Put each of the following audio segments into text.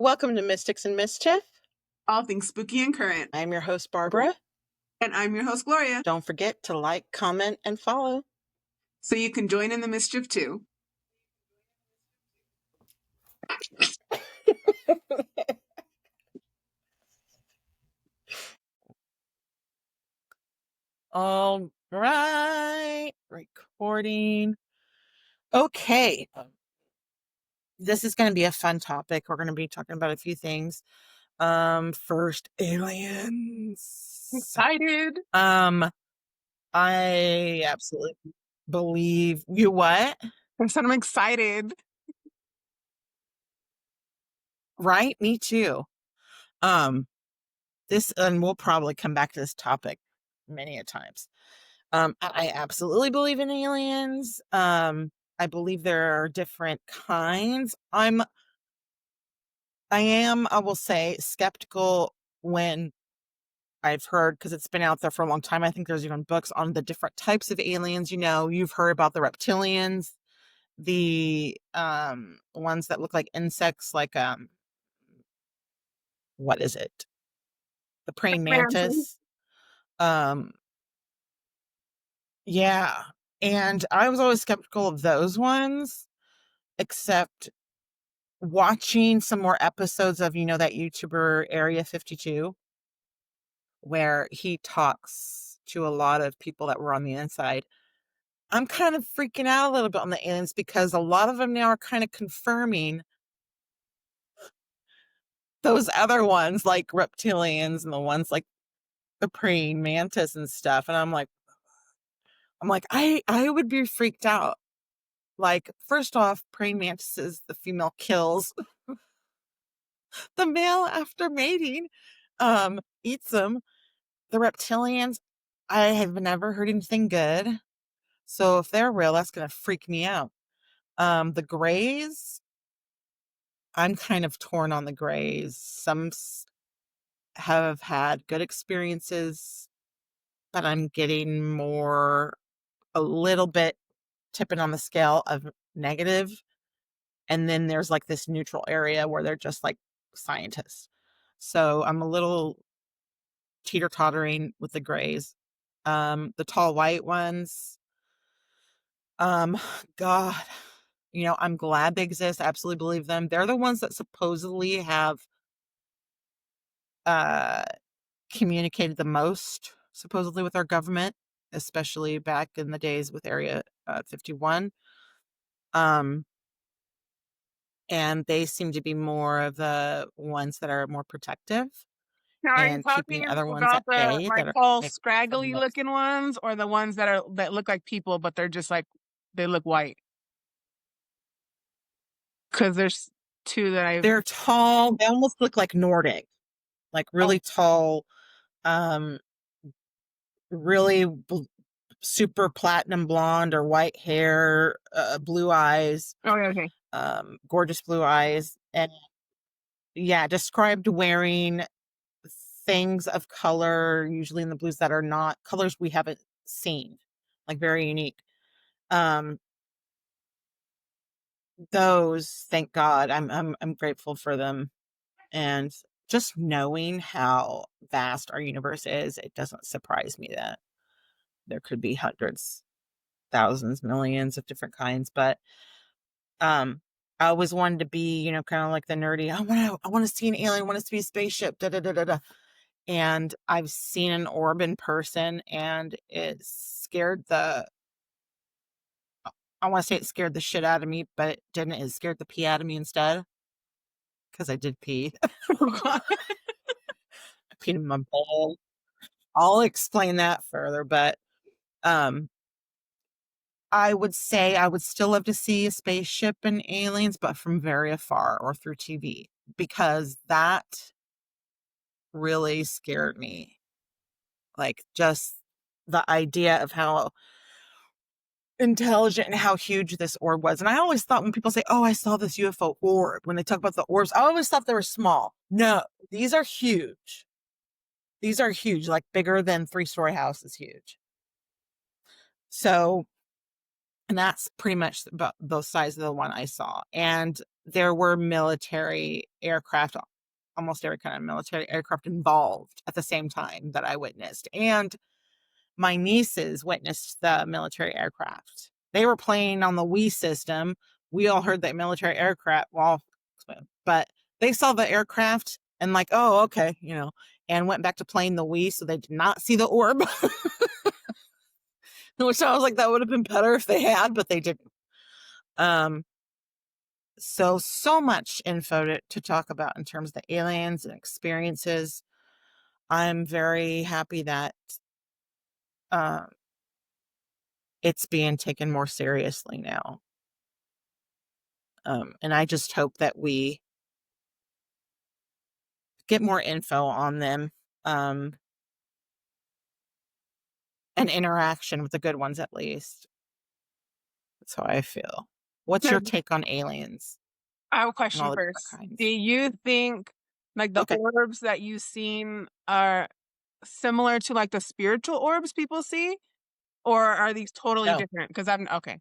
Welcome to Mystics and Mischief. All things spooky and current. I'm your host, Barbara. And I'm your host, Gloria. Don't forget to like, comment, and follow. So you can join in the mischief too. All right. Recording. Okay. This is going to be a fun topic. We're going to be talking about a few things. First, aliens. Excited. I absolutely believe you. What? I said I'm excited. Right? Me too. This, and we'll probably come back to this topic many a times. I absolutely believe in aliens. I believe there are different kinds. I will say, skeptical when I've heard, because it's been out there for a long time. I think there's even books on the different types of aliens. You know, you've heard about the reptilians, the ones that look like insects, like what is it? The praying mantis. Yeah. And I was always skeptical of those ones, except watching some more episodes of, that YouTuber Area 52, where he talks to a lot of people that were on the inside. I'm kind of freaking out a little bit on the aliens because a lot of them now are kind of confirming those other ones like reptilians and the ones like the praying mantis and stuff. And I'm like, I would be freaked out. Like, first off, praying mantises, the female kills the male after mating, eats them. The reptilians, I have never heard anything good. So if they're real, that's going to freak me out. The grays, I'm kind of torn on the grays. Some have had good experiences, but I'm getting more, a little bit tipping on the scale of negative. And then there's like this neutral area where they're just like scientists. So I'm a little teeter-tottering with the grays. The tall white ones, God, I'm glad they exist. I absolutely believe them. They're the ones that supposedly have communicated the most, supposedly, with our government, especially back in the days with Area 51. And they seem to be more of the ones that are more protective. Now, are you And keeping talking other ones about at the bay like that are tall, maybe scraggly somewhat. looking ones, or the ones that look like people, but they're just like they look white? Because there's two that They're tall. They almost look like Nordic, like really tall, really super platinum blonde or white hair, blue eyes, okay. gorgeous blue eyes, and described wearing things of color, usually in the blues that are not colors we haven't seen, like very unique. Those, thank God, I'm grateful for them, and just knowing how vast our universe is, it doesn't surprise me that there could be hundreds, thousands, millions of different kinds. But I always wanted to be, kind of like the nerdy, I want to see an alien, I want to see a spaceship, da da da da da. And I've seen an orb in person, and it scared the I want to say it scared the shit out of me, but it didn't. It scared the pee out of me instead, because I did pee. I peed in my bowl. I'll explain that further, but I would say I would still love to see a spaceship and aliens, but from very afar or through TV, because that really scared me. Like, just the idea of how intelligent and how huge this orb was. And I always thought, when people say, oh, I saw this UFO orb, when they talk about the orbs, I always thought they were small. No, these are huge. These are huge, like bigger than 3-story house is huge. So And that's pretty much about the size of the one I saw. And there were military aircraft, almost every kind of military aircraft involved at the same time that I witnessed. And my nieces witnessed the military aircraft. They were playing on the Wii system. We all heard that military aircraft, well, but they saw the aircraft and like, oh, okay, and went back to playing the Wii, so they did not see the orb. Which I was like, that would have been better if they had, but they didn't. Um, so much info to talk about in terms of the aliens and experiences. I'm very happy that uh, it's being taken more seriously now. And I just hope that we get more info on them, and interaction with the good ones at least. That's how I feel. What's your So take on aliens I have a and question all the different first. Do kinds? you think like the Okay, orbs that you've seen are similar to like the spiritual orbs people see? Or are these totally no, different? Because I've okay.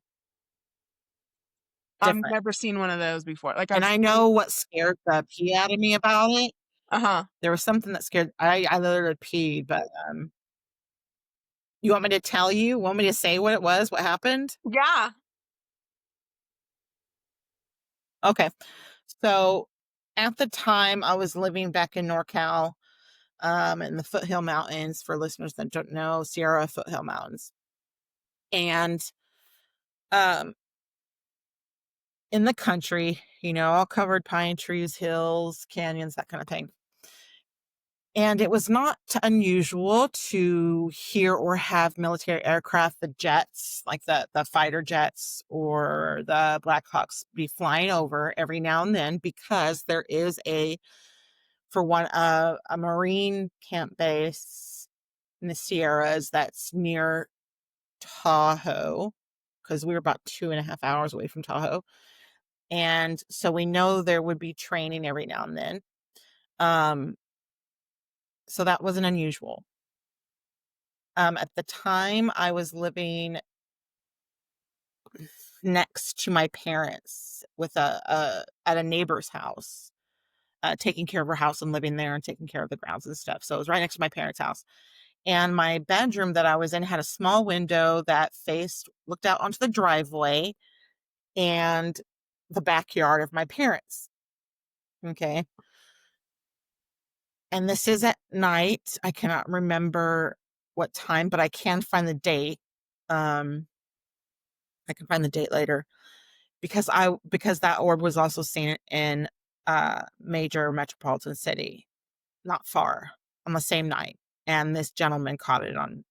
I've different. never seen one of those before. Like And I've I seen know what scared the pee out of me about it. uh-huh. There was something that scared. I literally peed, but you want me to tell you? Want me to say what it was? What happened? Yeah. Okay. So at the time, I was living back in NorCal, in the Foothill Mountains. For listeners that don't know, Sierra Foothill Mountains, and um, in the country, all covered pine trees, hills, canyons, that kind of thing. And it was not unusual to hear or have military aircraft, the jets, like the fighter jets or the Black Hawks, be flying over every now and then, because there is for one, a Marine camp base in the Sierras that's near Tahoe, because we were about 2.5 hours away from Tahoe. And so we know there would be training every now and then. Um, so that wasn't unusual. At the time, I was living next to my parents with at a neighbor's house, taking care of her house and living there and taking care of the grounds and stuff. So it was right next to my parents' house. And my bedroom that I was in had a small window that looked out onto the driveway and the backyard of my parents. Okay. And this is at night. I cannot remember what time, but I can find the date. I can find the date later, because that orb was also seen in a major metropolitan city not far on the same night, and this gentleman caught it on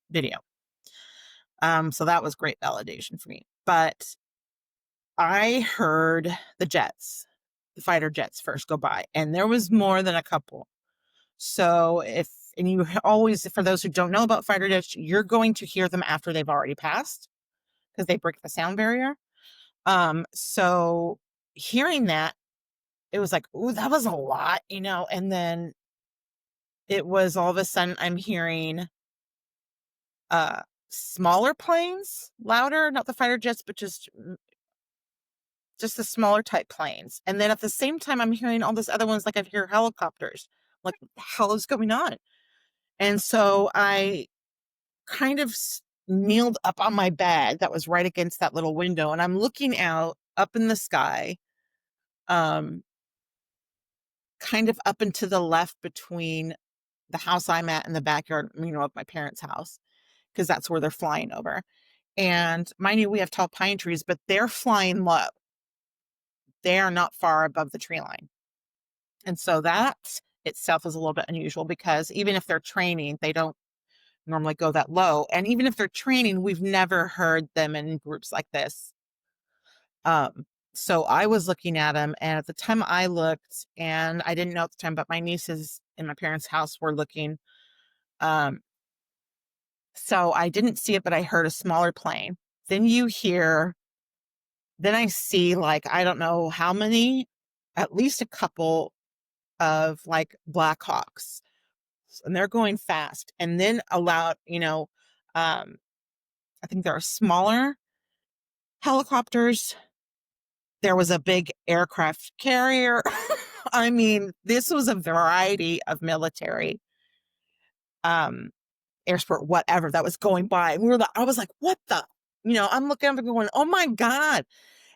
video. So that was great validation for me. But I heard the fighter jets first go by, and there was more than a couple. So and you always, for those who don't know about fighter jets, you're going to hear them after they've already passed, because they break the sound barrier. So hearing that, it was like, ooh, that was a lot, and then it was all of a sudden I'm hearing uh smaller planes louder, not the fighter jets, but just the smaller type planes. And then at the same time I'm hearing all this other ones, like I hear helicopters. Like, what the hell is going on? And so I kind of kneeled up on my bed that was right against that little window, and I'm looking out up in the sky, um kind of up and to the left between the house I'm at and the backyard, of my parents' house, because that's where they're flying over. And mind you, we have tall pine trees, but they're flying low. They are not far above the tree line. And so that itself is a little bit unusual, because even if they're training, they don't normally go that low. And even if they're training, we've never heard them in groups like this. Um, so I was looking at them, and at the time I looked, and I didn't know at the time, but my nieces in my parents' house were looking. Um, so I didn't see it, but I heard a smaller plane. Then I see, like, I don't know how many, at least a couple of like Black Hawks, and they're going fast. And then I think they're smaller. helicopters. There was a big aircraft carrier. I mean, this was a variety of military, um, air sport, whatever that was going by. I was like, what the? I'm looking up and going, oh my God.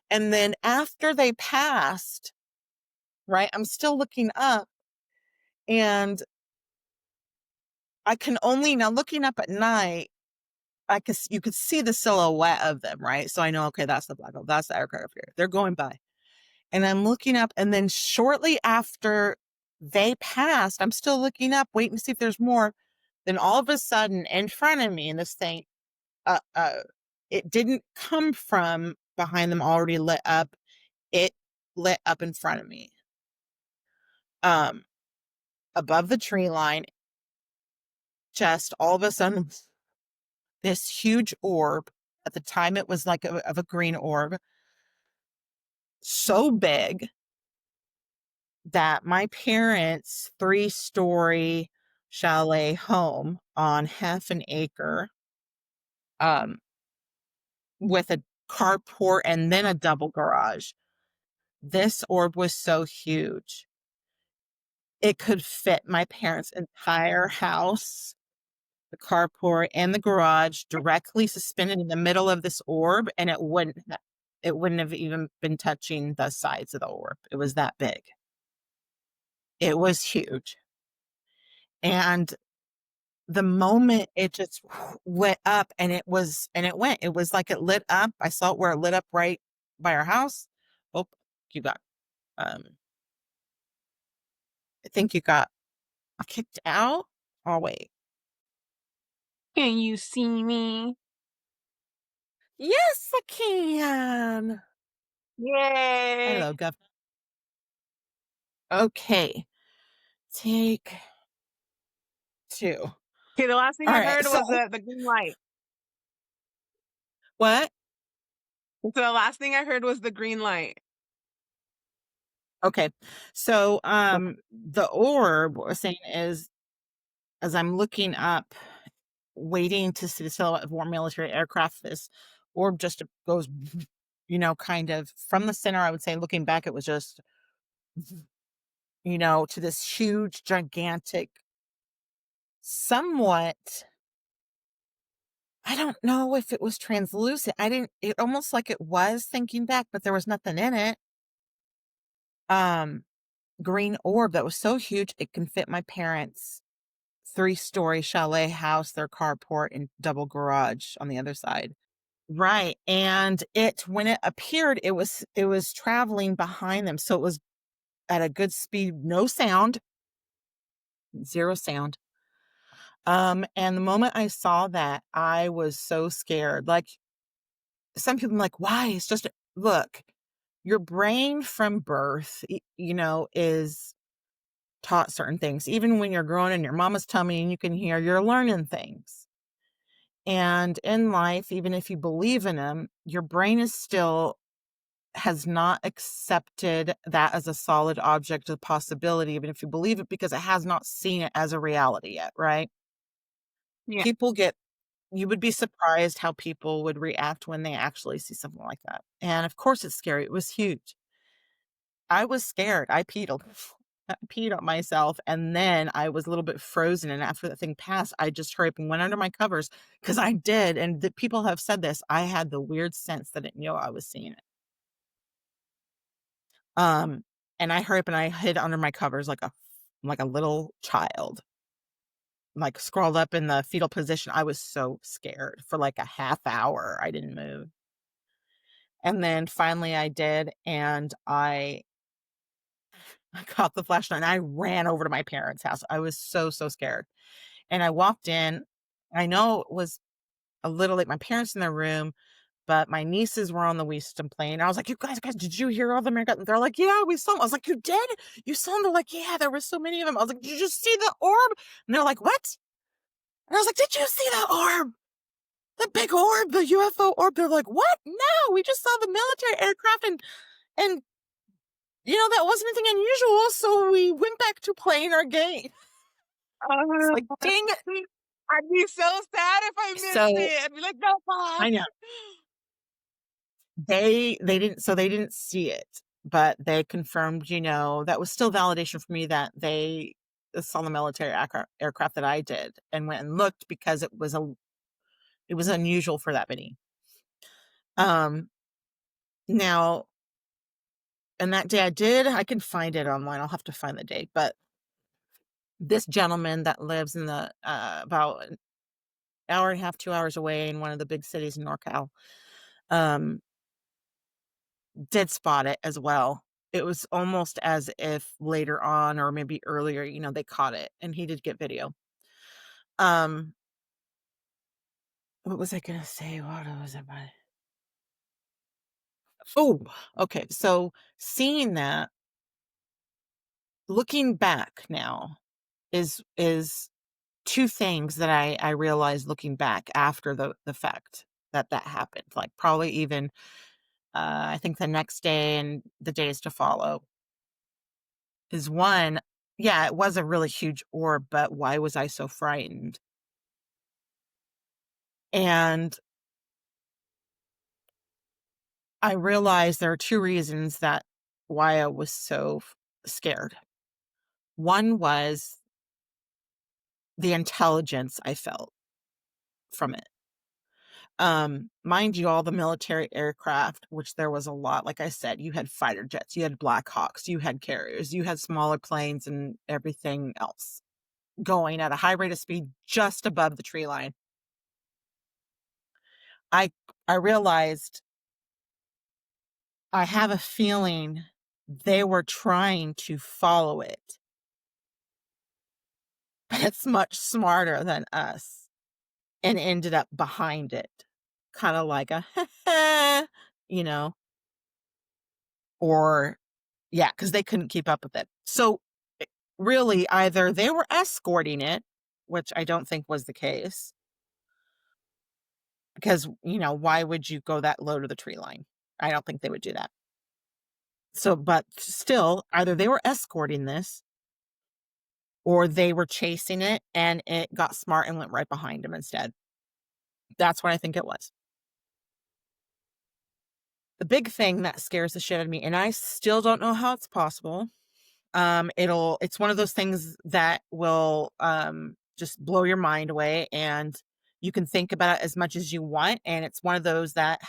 And then after they passed, right, I'm still looking up and I can only, now looking up at night, you could see the silhouette of them, right? So I know, okay, that's the black hole, that's the aircraft here. They're going by. And I'm looking up, and then shortly after they passed, I'm still looking up, waiting to see if there's more. Then all of a sudden, in front of me, in this thing, uh, uh, it didn't come from behind them already lit up. It lit up in front of me, um, above the tree line. Just all of a sudden, this huge orb. At the time, it was like of a green orb, so big that my parents' 3-story chalet home on half an acre, um, with a carport and then a double garage. This orb was so huge. It could fit my parents' entire house, the carport and the garage directly suspended in the middle of this orb, and it wouldn't have even been touching the sides of the orb. It was that big. It was huge. And the moment it just lit up, and it was like it lit up. I saw it where it lit up right by our house. Oh, you got, um, I think you got kicked out. Oh, wait. Can you see me? Yes, I can. Yay. Hello, Gov. Okay. Take 2. Okay, the last thing All I right. heard So was the green light. what? So the last thing I heard was the green light. Okay. So, the orb, what we're saying is, as I'm looking up, waiting to see the silhouette of more military aircraft, this orb just goes, kind of from the center. I would say, looking back, it was just, to this huge, gigantic, somewhat, I don't know if it was translucent. It almost like it was thinking back, but there was nothing in it. Um, Green orb that was so huge, it can fit my parents' 3-story chalet house, their carport, and double garage on the other side. Right. And when it appeared, it was traveling behind them. So it was at a good speed, no sound, 0 sound. And the moment I saw that, I was so scared. Like, some people are like, why? It's just, look, your brain from birth, is taught certain things. Even when you're growing in your mama's tummy and you can hear, you're learning things. And in life, even if you believe in them, your brain has not accepted that as a solid object of possibility, even if you believe it, because it has not seen it as a reality yet, right? Yeah. People get You would be surprised how people would react when they actually see something like that. And of course it's scary. It was huge. I was scared. I peed on myself, and then I was a little bit frozen, and after that thing passed, I just hurried up and went under my covers, because I did, and the people have said this, I had the weird sense that it knew I was seeing it. Um, and I hurried up and I hid under my covers like a little child, like, scrawled up in the fetal position. I was so scared for, like, a half hour. I didn't move. And then finally I did, and I got the flashlight and I ran over to my parents' house. I was so, so scared. And I walked in. I know it was a little late. My parents in their room, but my nieces were on the wisdom plane. I was like, "You guys, did you hear all the American?" They're like, "Yeah, we saw them." I was like, "You did? You saw them?" They're like, "Yeah, there were so many of them." I was like, "Did you just see the orb?" And they're like, "What?" And I was like, "Did you see the orb? The big orb, the UFO orb?" They're like, "What? No, we just saw the military aircraft, and that wasn't anything unusual, so we went back to playing our game." It's like, Uh, dang it. I'd be so sad if I missed So it. I'd be like, no, Mom. I know. They didn't see it, but they confirmed, that was still validation for me that they saw the military aircraft that I did and went and looked because it was unusual for that many. Now, and that day I can find it online. I'll have to find the date, but this gentleman that lives in the about an hour and a half, 2 hours away in one of the big cities in NorCal, um, did spot it as well. It was almost as if later on, or maybe earlier, they caught it, and he did get video. Um, what was I gonna say? What was it? Oh, okay. So seeing that, looking back now, is two things that I realized looking back after the fact that happened. Like probably even I think the next day and the days to follow is one. Yeah, it was a really huge orb, but why was I so frightened? And I realized there are two reasons that why I was so scared. One was the intelligence I felt from it. Mind you, all the military aircraft, which there was a lot, like I said, you had fighter jets, you had Black Hawks, you had carriers, you had smaller planes and everything else going at a high rate of speed just above the tree line. I I realized I have a feeling they were trying to follow it, but it's much smarter than us and ended up behind it. Kind of like a, you know, or yeah, because they couldn't keep up with it. So really, either they were escorting it, which I don't think was the case, because, why would you go that low to the tree line? I don't think they would do that. So, but still, either they were escorting this or they were chasing it and it got smart and went right behind him instead. That's what I think it was. The big thing that scares the shit out of me, and I still don't know how it's possible. It's one of those things that will just blow your mind away, and you can think about it as much as you want. And it's one of those that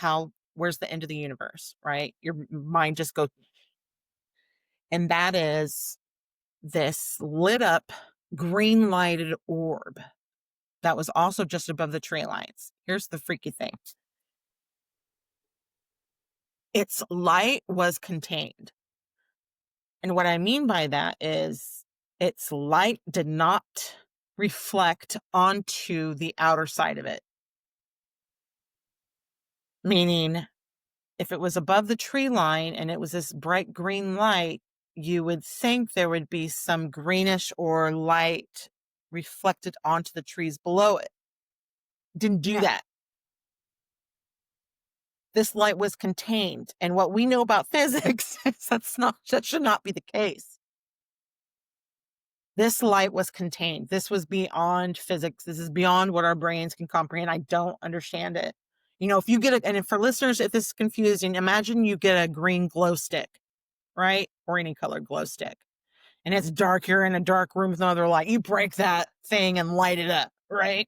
where's the end of the universe, right? Your mind just goes, and that is this lit up green lighted orb that was also just above the tree lines. Here's the freaky thing. Its light was contained. And what I mean by that is its light did not reflect onto the outer side of it. Meaning, if it was above the tree line and it was this bright green light, you would think there would be some greenish or light reflected onto the trees below it. Didn't do Yeah. that. This light was contained. And what we know about physics is that should not be the case. This light was contained. This was beyond physics. This is beyond what our brains can comprehend. I don't understand it. If you get and for listeners, if this is confusing, imagine you get a green glow stick, right? Or any colored glow stick. And it's dark. You're in a dark room with no other light. You break that thing and light it up, right?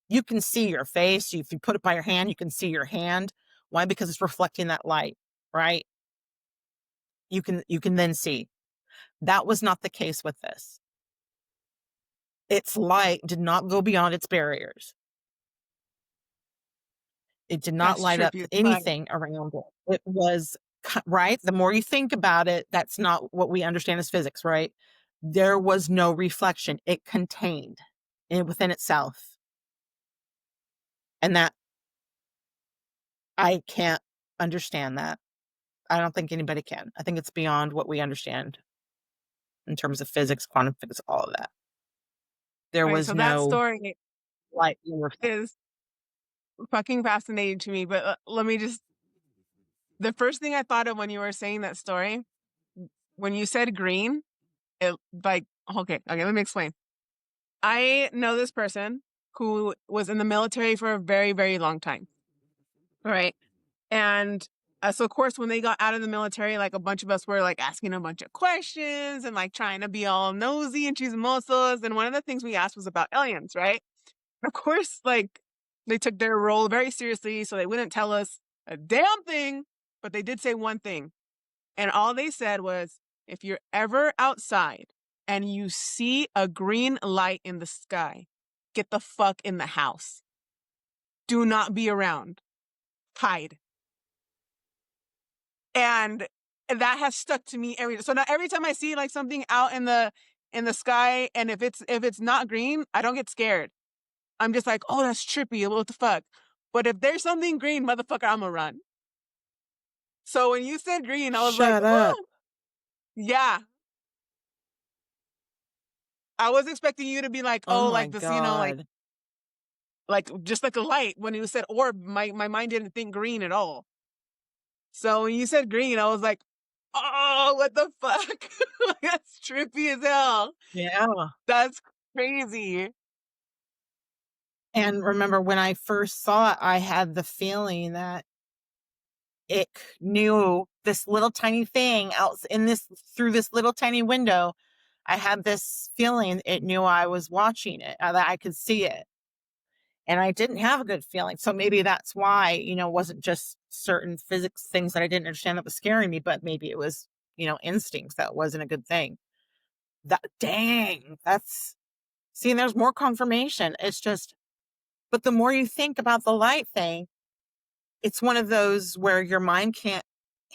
You can see your face. If you put it by your hand, you can see your hand. Why? Because it's reflecting that light, right? You can then see. That was not the case with this. Its light did not go beyond its barriers. It did not That's light up trippy as fuck. anything around it. It was right. The more you think about it, that's not what we understand as physics, right? There was no reflection. It contained it within itself. And that I can't understand that. I don't think anybody can. I think it's beyond what we understand in terms of physics, quantum physics, all of that. There Okay, was so that no story light. is fucking fascinating to me. But let me just, the first thing I thought of when you were saying that story, when you said green, it like, okay, let me explain. I know this person who was in the military for a very, very long time. Right. And So of course, when they got out of the military, like a bunch of us were like asking a bunch of questions and like trying to be all nosy and chismosos. And one of the things we asked was about aliens, right? Of course, like they took their role very seriously, so they wouldn't tell us a damn thing, but they did say one thing. And all they said was, if you're ever outside and you see a green light in the sky, get the fuck in the house. Do not be around. Hide. And that has stuck to me so now every time I see like something out in the sky, and if it's not green, I don't get scared. I'm just like, oh, that's trippy. What the fuck? But if there's something green, motherfucker, I'm gonna run. So when you said green, I was like, Shut up. oh, yeah. I was expecting you to be like, Oh oh, my like this, you know, God. like just like a light. When you said orb, my mind didn't think green at all. So when you said green, I was like, oh, what the fuck? That's trippy as hell. Yeah. That's crazy. And remember when I first saw it, I had the feeling that it knew this little tiny thing out in this through this little tiny window. I had this feeling it knew I was watching it, that I could see it. And I didn't have a good feeling. So maybe that's why, it wasn't just certain physics things that I didn't understand that was scaring me, but maybe it was, instincts that wasn't a good thing. Dang, see, and there's more confirmation. It's just, but the more you think about the light thing, it's one of those where your mind can't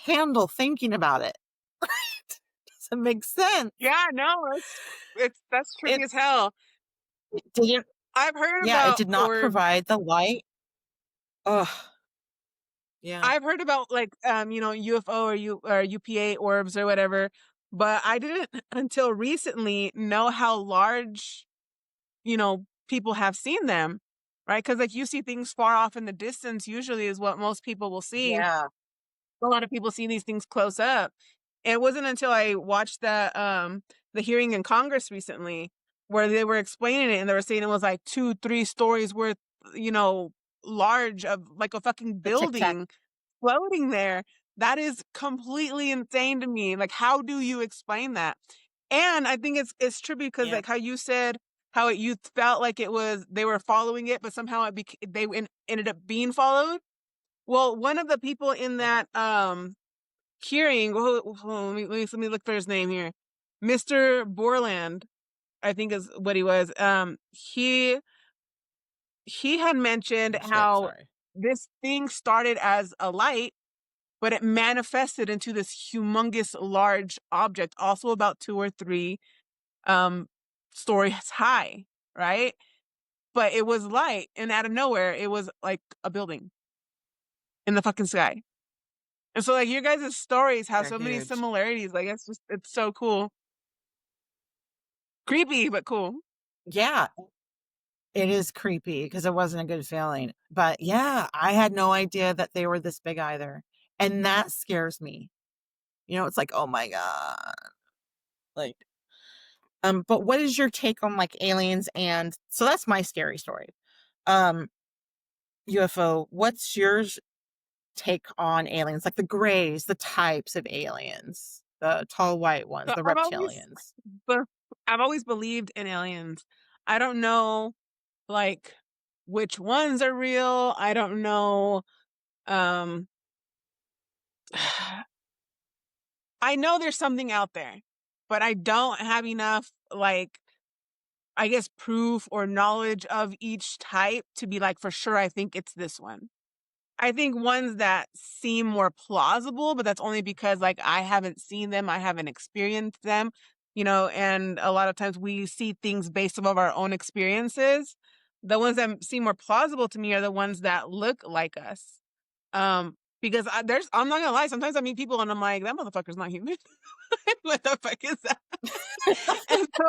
handle thinking about it. Doesn't make sense. Yeah, no, it's that's trippy It, as hell. it didn't, I've heard yeah, it about did not orbs. provide the light. Ugh, yeah, I've heard about like UFO or UPA orbs or whatever, but I didn't until recently know how large, people have seen them, right? Because like you see things far off in the distance usually is what most people will see. yeah, A lot of people see these things close up. It wasn't until I watched the hearing in Congress recently where they were explaining it and they were saying it was like 2-3 stories worth, you know, large of like a fucking the tic tac. building floating there. That is completely insane to me. Like, how do you explain that? And I think it's trippy because Yeah, like how you said how you felt like it was they were following it, but somehow ended up being followed. Well, one of the people in yeah. that hearing, let me look for his name here. Mr. Borland, I think is what he was. He had mentioned Oh shit, how sorry. this thing started as a light, but it manifested into this humongous large object, also about 2 or 3 um stories high, right? But it was light, and out of nowhere, it was like a building in the fucking sky. And so like your guys' stories have They're so many huge. similarities. Like it's so cool. Creepy, but cool. Yeah, it is creepy because it wasn't a good feeling. But yeah, I had no idea that they were this big either. And that scares me. It's like, oh my God. Like, but what is your take on like aliens? And so that's my scary story. Um, UFO, what's yours take on aliens? Like the grays, the types of aliens, the tall white ones, So the reptilians. be- I've always believed in aliens. I don't know like which ones are real. I don't know. Um, I know there's something out there, but I don't have enough like I guess proof or knowledge of each type to be like for sure. I think it's this one. I think ones that seem more plausible, but that's only because like I haven't seen them, I haven't experienced them, and a lot of times we see things based off of our own experiences. The ones that seem more plausible to me are the ones that look like us. Because I'm not gonna lie, sometimes I meet people and I'm like, that motherfucker's not human. What the fuck is that? And so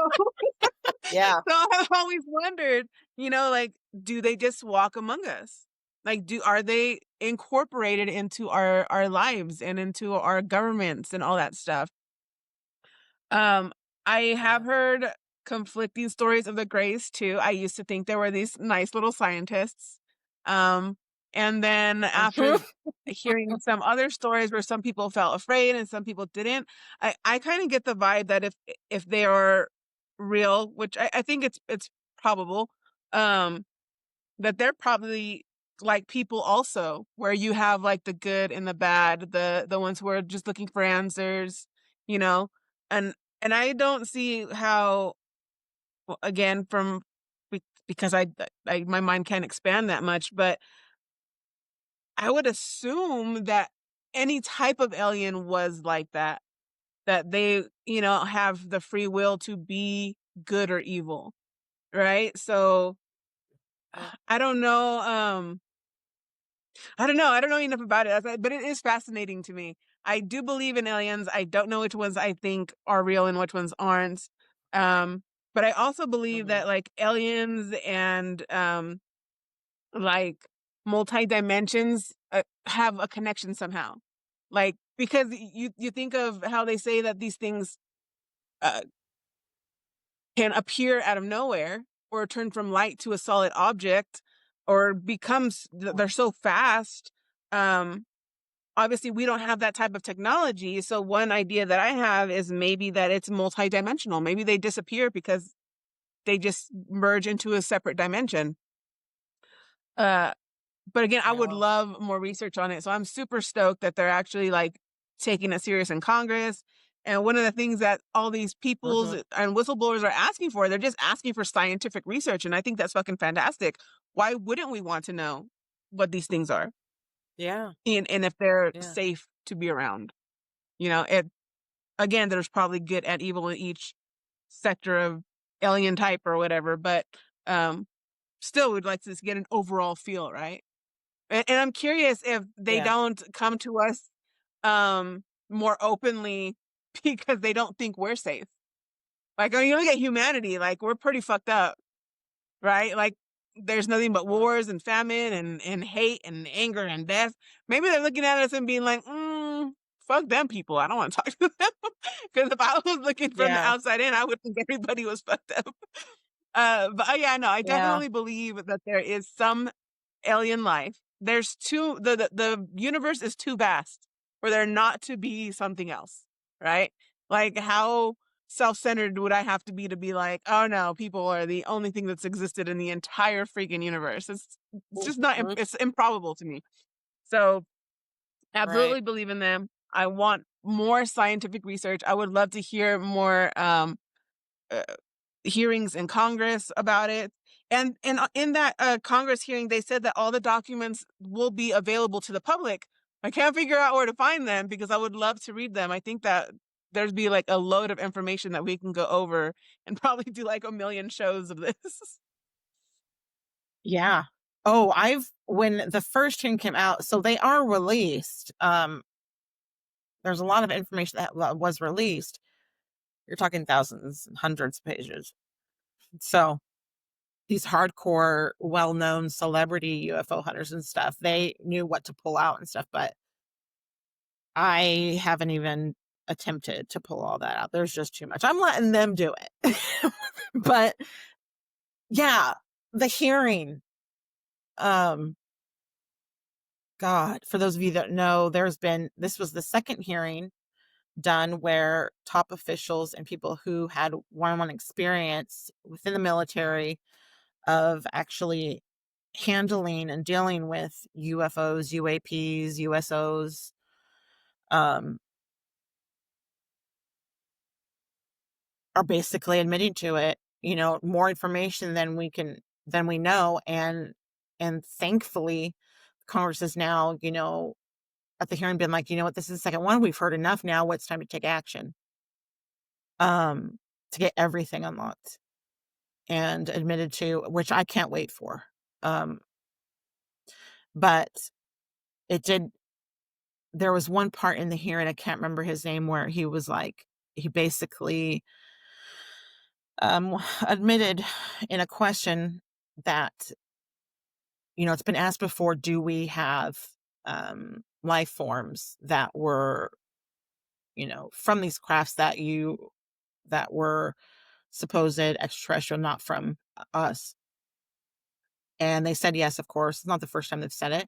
Yeah. so I've always wondered, like, do they just walk among us? Like, are they incorporated into our lives and into our governments and all that stuff? Um, I have Yeah. heard conflicting stories of the Greys too. I used to think there were these nice little scientists. Um, And then after Mhm. hearing some other stories where some people felt afraid and some people didn't, I kind of get the vibe that if they are real, which I think it's probable, um, that they're probably like people also, where you have like the good and the bad, the ones who are just looking for answers, you know, and and I don't see how, well, again, because I my mind can't expand that much, but I would assume that any type of alien was like that, that they, have the free will to be good or evil, right? So Yeah. I don't know. I don't know. I don't know enough about it, but it is fascinating to me. I do believe in aliens. I don't know which ones I think are real and which ones aren't. Um, but I also believe Mhm. that like aliens and like multi dimensions have a connection somehow. Like because you think of how they say that these things uh, can appear out of nowhere or turn from light to a solid object or they're so fast. Um, Obviously we don't have that type of technology. So one idea that I have is maybe that it's multidimensional. Maybe they disappear because they just merge into a separate dimension. Uh, but again, I would Yeah. love more research on it. So I'm super stoked that they're actually like taking it serious in Congress. And one of the things that all these peoples Mhm. and whistleblowers are asking for, they're just asking for scientific research. And I think that's fucking fantastic. Why wouldn't we want to know what these things are Yeah. and if they're Yeah. safe to be around? It again, there's probably good and evil in each sector of alien type or whatever, but um, still, we'd like to just get an overall feel, right? And I'm curious if they Yeah. don't come to us more openly because they don't think we're safe. Like, when you look at humanity, like we're pretty fucked up, right? Like there's nothing but Mhm. wars and famine and hate and anger and death. Maybe they're looking at us and being like, fuck them people. I don't want to talk to them. Because if I was looking from the Yeah. outside in, I would think everybody was fucked up. But yeah, no, I Yeah. definitely believe that there is some alien life. There's too the universe is too vast for there not to be something else, right? Like how self-centered would I have to be like, oh no, people are the only thing that's existed in the entire freaking universe? It's just not Mhm. it's improbable to me. So Right. absolutely believe in them. I want more scientific research. I would love to hear more uh, hearings in Congress about it. And in that Congress hearing, they said that all the documents will be available to the public. I can't figure out where to find them because I would love to read them. I think that there'd be like a load of information that we can go over and probably do like a million shows of this. Yeah. Oh, when the first tune came out, so they are released. There's a lot of information that was released. You're talking thousands, hundreds of pages. So these hardcore, well-known celebrity UFO hunters and stuff, they knew what to pull out and stuff, but I haven't even attempted to pull all that out. There's just too much. I'm letting them do it. But yeah, the hearing, um, God, for those of you that know, this was the second hearing done where top officials and people who had one-on-one experience within the military of actually handling and dealing with UFOs, UAPs, USOs, um, are basically admitting to it. More information than we know, and thankfully, Congress is now, at the hearing been like, you know what, this is the second one. We've heard enough now. It's time to take action, um, to get everything unlocked and admitted to, which I can't wait for. Um, but it did. There was one part in the hearing, I can't remember his name, where he was like, he basically admitted in a question that, it's been asked before, do we have life forms that were, from these crafts that were supposed extraterrestrial, not from us. And they said yes, of course. It's not the first time they've said it.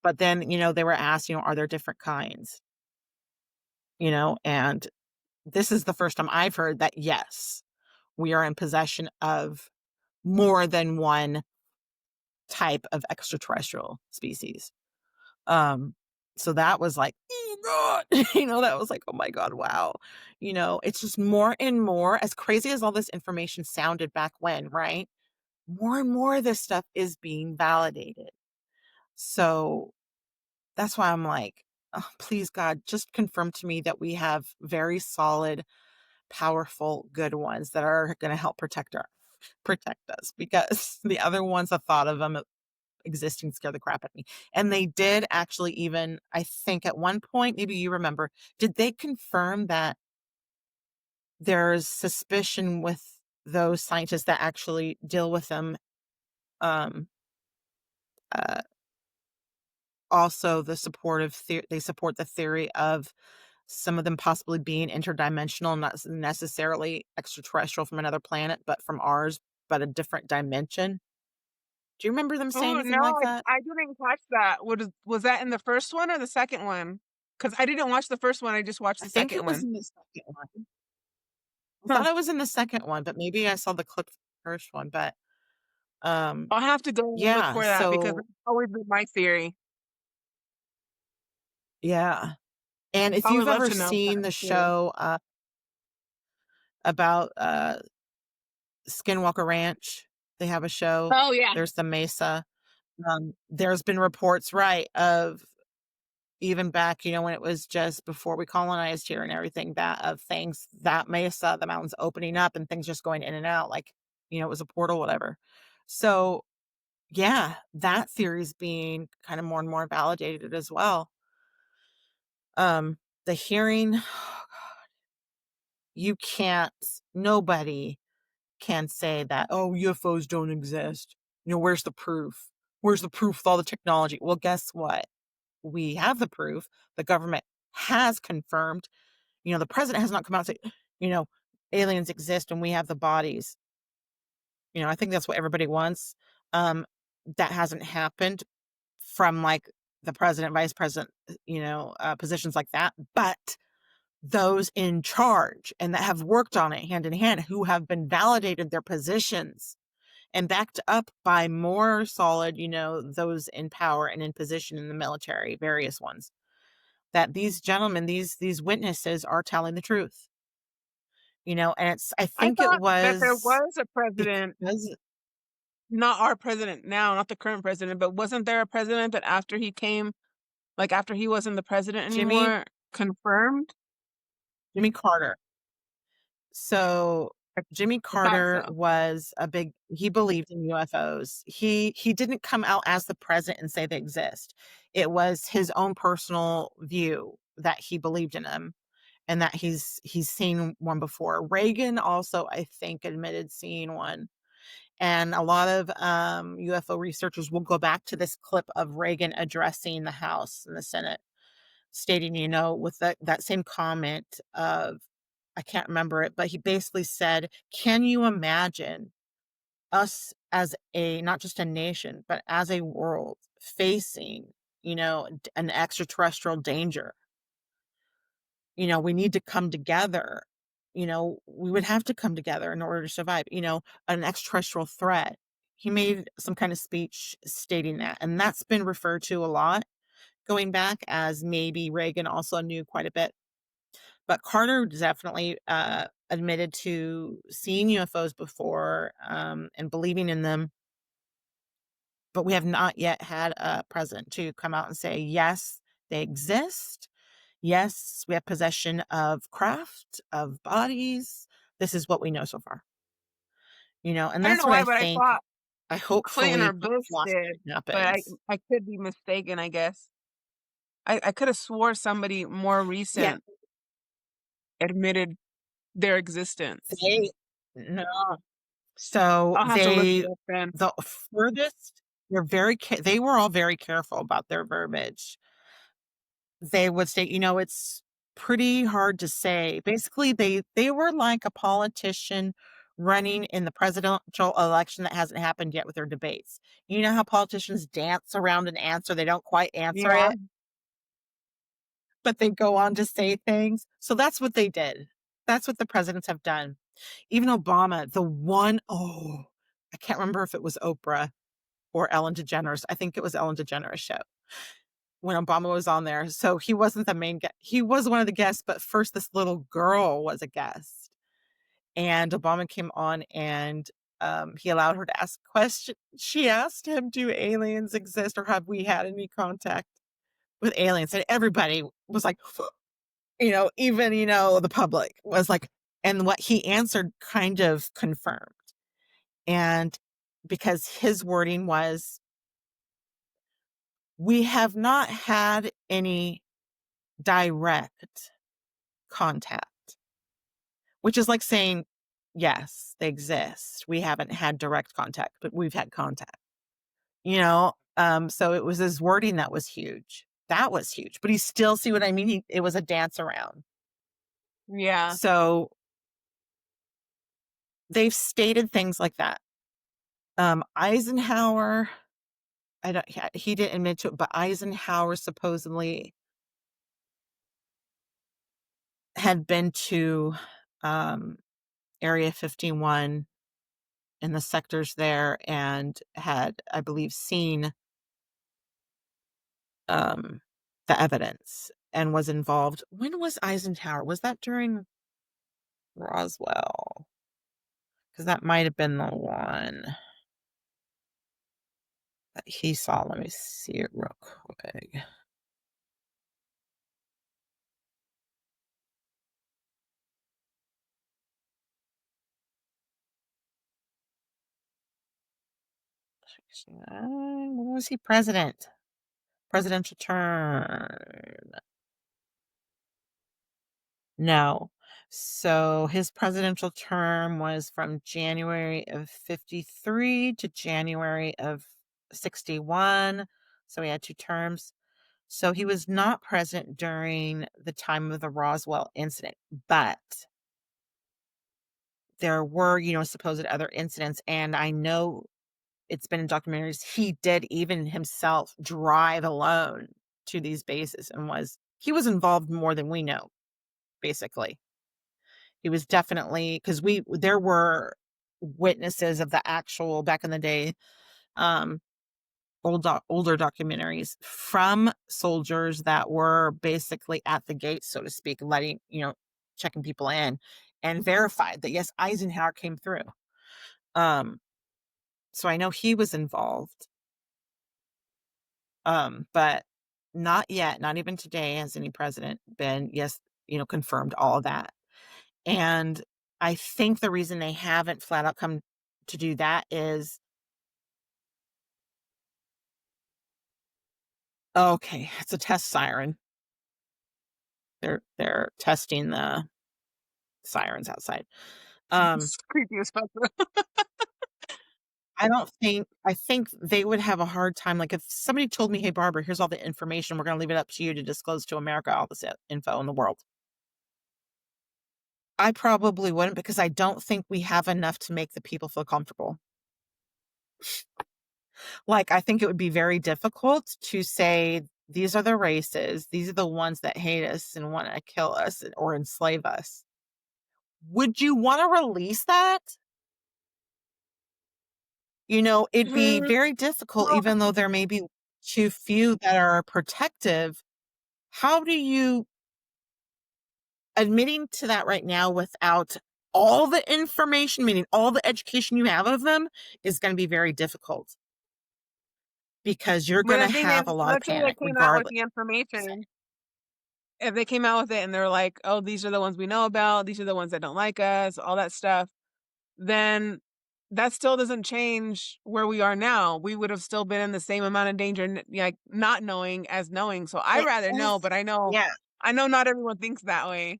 But then, they were asked, are there different kinds? And this is the first time I've heard that, yes, we are in possession of more than one type of extraterrestrial species. Um, so that was like, oh God, that was like, oh my God, wow. It's just more and more, as crazy as all this information sounded back when, right? More and more of this stuff is being validated. So that's why I'm like, oh, please, God, just confirm to me that we have very solid, powerful, good ones that are going to help protect us, because the other ones, the thought of them existing scare the crap out of me. And they did actually, even, I think at one point, maybe you remember, did they confirm that there's suspicion with those scientists that actually deal with them? Um, uh, Also, they support the theory of some of them possibly being interdimensional, not necessarily extraterrestrial from another planet, but from ours, but a different dimension. Do you remember them saying Oh no, anything like that? I didn't catch that. Was that in the first one or the second one? Because I didn't watch the first one. I just watched I the think second it was one. in the second one. I Huh. thought it was in the second one, but maybe I saw the clip for the first one. But um, I'll have to go and look yeah, for that because so that's always been my theory. yeah. And if I would you've love ever to know seen that the too. show about Skinwalker Ranch, they have a show. Oh yeah. There's the Mesa. There's been reports, right, of even back, when it was just before we colonized here and everything, that of things that Mesa, the mountains opening up and things just going in and out, like, it was a portal, whatever. So yeah, that theory is being kind of more and more validated as well. Um, the hearing, you can't, nobody can say that, oh, UFOs don't exist. Where's the proof? Where's the proof with all the technology? Well, guess what? We have the proof. The government has confirmed. The president has not come out and say, you know, aliens exist and we have the bodies. I think that's what everybody wants. Um, that hasn't happened from like the president, vice president, positions like that. But those in charge and that have worked on it hand in hand, who have been validated their positions and backed up by more solid, those in power and in position in the military, various ones, that these gentlemen, these witnesses are telling the truth. And I I think it thought that there was was a president, because not our president now, not the current president, but wasn't there a president that after he came, like after he wasn't the president Jimmy anymore, confirmed? Jimmy Carter. So I Jimmy I thought Carter so. was he believed in UFOs. He didn't come out as the president and say they exist. It was his own personal view that he believed in them and that he's seen one before. Reagan also, I think, admitted seeing one. And a lot of UFO researchers will go back to this clip of Reagan addressing the House and the Senate, stating, with that same comment of, I can't remember it, but he basically said, can you imagine us as not just a nation, but as a world facing, an extraterrestrial danger? We need to come together. We would have to come together in order to survive, an extraterrestrial threat. He made some kind of speech stating that. And that's been referred to a lot going back, as maybe Reagan also knew quite a bit. But Carter definitely admitted to seeing UFOs before and believing in them. But we have not yet had a president to come out and say, yes, they exist. Yes, we have possession of craft, of bodies. This is what we know so far. And I don't that's know what why, I but I think. thought I Clinton or hopefully Bush last did, time but happens. I could be mistaken, I guess. I could have swore somebody more Yeah, recent admitted their existence. they no. So I'll have to look it up then. the furthest, they were all very careful about their verbiage. They would say, it's pretty hard to say. Basically, they were like a politician running in the presidential election that hasn't happened yet with their debates. You know how politicians dance around an answer, they don't quite answer Yeah. it, but they go on to say things. So that's what they did. That's what the presidents have done. Even Obama, I can't remember if it was Oprah or Ellen DeGeneres. I think it was Ellen DeGeneres' show when Obama was on there. So he wasn't the main guest. He was one of the guests, but first this little girl was a guest. And Obama came on and he allowed her to ask questions. She asked him, do aliens exist or have we had any contact with aliens? And everybody was like, even, the public was like, and what he answered kind of confirmed. And because his wording was, we have not had any direct contact, which is like saying, yes, they exist. We haven't had direct contact, but we've had contact, so it was his wording that was huge. That was huge, but he still, see what I mean? It was a dance around. Yeah. So they've stated things like that. Eisenhower, he didn't admit to it, but Eisenhower supposedly had been to Area 51 in the sectors there and had, I believe, seen the evidence and was involved. When was Eisenhower? Was that during Roswell? Because that might have been the one that he saw. Let me see it real quick. When was he president? Presidential term. No. So his presidential term was from January of 53 to January of 61. So he had 2 terms. So he was not present during the time of the Roswell incident, but there were, supposed other incidents. And I know it's been in documentaries. He did even himself drive alone to these bases and he was involved more than we know, basically. He was definitely, because there were witnesses of the actual, back in the day, um, older documentaries from soldiers that were basically at the gate, so to speak, checking people in, and verified that yes, Eisenhower came through. So I know he was involved, but not yet, not even today has any president been, yes, confirmed all of that. And I think the reason they haven't flat out come to do that is, okay, it's a test siren. They're testing the sirens outside. It's creepy as fuck. I think they would have a hard time. Like if somebody told me, hey, Barbara, here's all the information. We're going to leave it up to you to disclose to America all this info in the world. I probably wouldn't, because I don't think we have enough to make the people feel comfortable. Like, I think it would be very difficult to say, these are the races, these are the ones that hate us and want to kill us or enslave us. Would you want to release that? It'd be very difficult, Well, even though there may be too few that are protective. How do you, admitting to that right now without all the information, meaning all the education you have of them, is going to be very difficult, because you're but going the to thing is, have a lot of let's say they panic came out with regardless. the information. If they came out with it and they're like, oh, these are the ones we know about, these are the ones that don't like us, all that stuff, then that still doesn't change where we are now. We would have still been in the same amount of danger, like not knowing as knowing. So I It rather know, is, but yeah. I know not everyone thinks that way.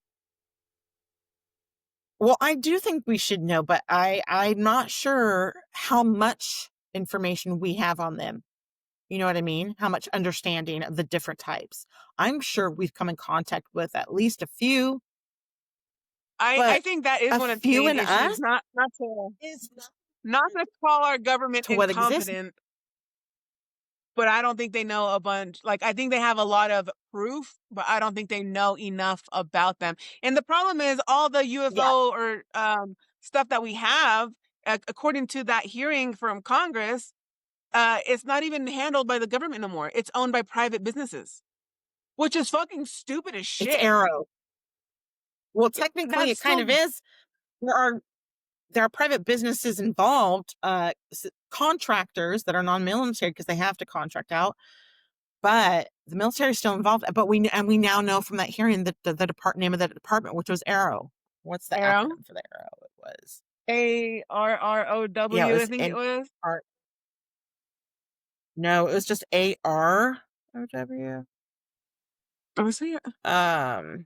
Well, I do think we should know, but I'm not sure how much information we have on them. You know what I mean? How much understanding of the different types. I'm sure we've come in contact with at least a few, I but think that is a one of the few main in issues. us Not is not not to call our government to what exists. incompetent, but I don't think they know a bunch. Like, I think they have a lot of proof, but I don't think they know enough about them. And the problem is, all the Yeah, UFO or stuff that we have, according to that hearing from Congress, it's not even handled by the government no more. It's owned by private businesses, which is fucking stupid as it's shit. Arrow. Well, technically, That's it kind so of is. There are there are private businesses involved, contractors that are non-military because they have to contract out, but the military is still involved. But we now know from that hearing that the name of the department, which was Arrow. What's the Arrow. acronym for the Arrow? It was yeah, it ARROW, I was think it N was. R. No, it was just AROW. I was here. Um,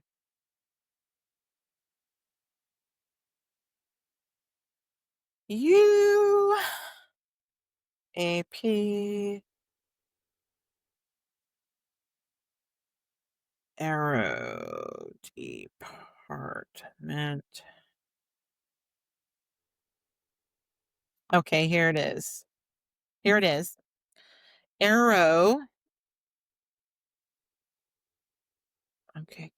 UAP Arrow Department. Okay, here it is. Here it is. Arrow. Okay,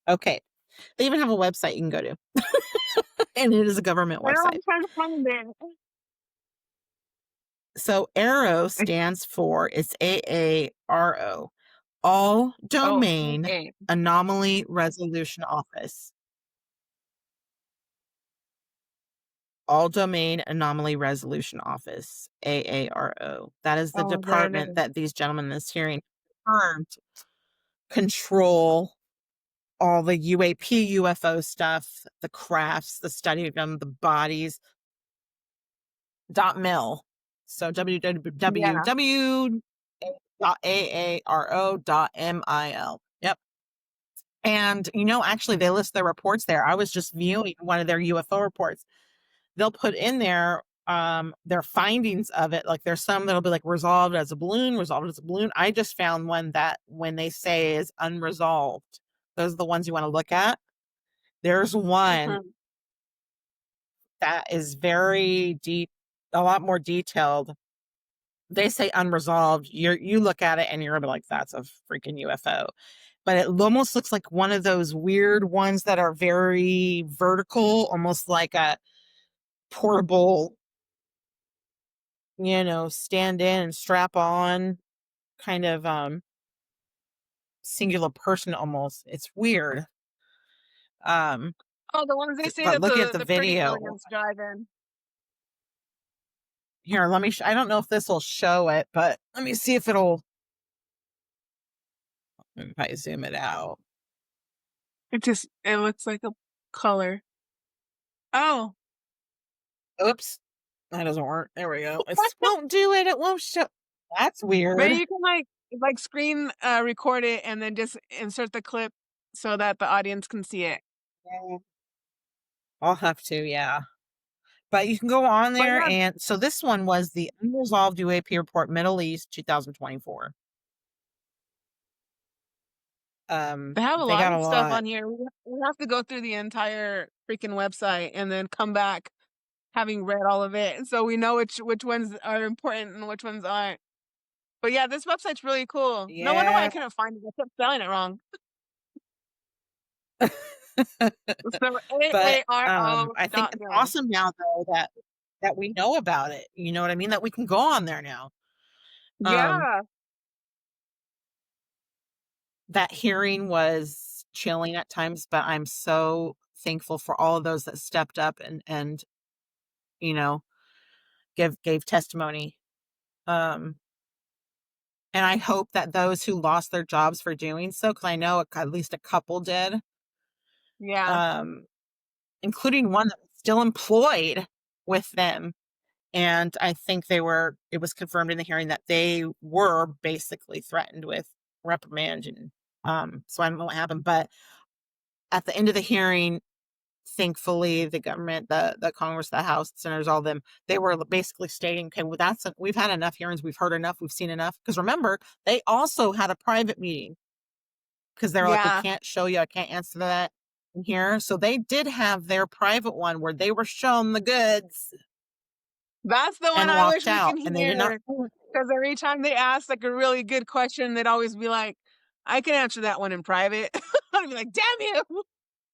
okay. They even have a website you can go to, and it is a government I know, website. I'm trying to find it. So Arrow stands for it's AARO, All Oh, Domain A. Anomaly Resolution Office. All Domain Anomaly Resolution Office, AARO. That is the Oh, there it department is. that these gentlemen in this hearing confirmed control all the UAP, UFO stuff, the crafts, the study of them, the bodies, .mil. So Yeah. www.aaro.mil. Yep. And actually they list their reports there. I was just viewing one of their UFO reports. They'll put in there their findings of it. Like there's some that'll be like resolved as a balloon, resolved as a balloon. I just found one that when they say is unresolved, those are the ones you want to look at. There's one Mhm. that is very deep, a lot more detailed. They say unresolved. You look at it and you're like, that's a freaking UFO. But it almost looks like one of those weird ones that are very vertical, almost like a portable, stand in and strap on kind of singular person almost. It's weird. Um, Oh, the ones they say but that looking at the the pretty video aliens drive in. here, let me. I don't know if this will show it, but let me see if it'll. If I zoom it out. It looks like a color. Oh, Oops, that doesn't work. There we go. It won't do it. It won't show. That's weird. maybe you can like screen record it and then just insert the clip so that the audience can see it. Yeah, I'll have to. Yeah. But you can go on But there. yeah, And so this one was the Unresolved UAP Report Middle East 2024. they have a They lot got a of stuff lot. on here. We have to go through the entire freaking website and then come back having read all of it, so we know which ones are important and which ones aren't. But yeah, this website's really cool. No wonder why I Yeah. couldn't find it. I kept spelling it wrong. So But AARO I think dot it's mil. awesome now though that we know about it. You know what I mean? That we can go on there now. Um, Yeah, that hearing was chilling at times, but I'm so thankful for all of those that stepped up and you know gave testimony. Um, and I hope that those who lost their jobs for doing so, because I know at least a couple did, yeah, um, including one that was still employed with them. And I think it was confirmed in the hearing that they were basically threatened with reprimand. And so I don't know what happened. But at the end of the hearing, thankfully, the government, the Congress, the House, the senators, all of them, they were basically stating, okay, well, we've had enough hearings, we've heard enough, we've seen enough. Because remember, they also had a private meeting because they're like, we Yeah, can't show you, I can't answer that in here. So they did have their private one where they were shown the goods that's the one and I wish walked we can out, and they did not. hear. Because every time they ask like a really good question, they'd always be like, "I can answer that one in private." I'd be like, "Damn you!"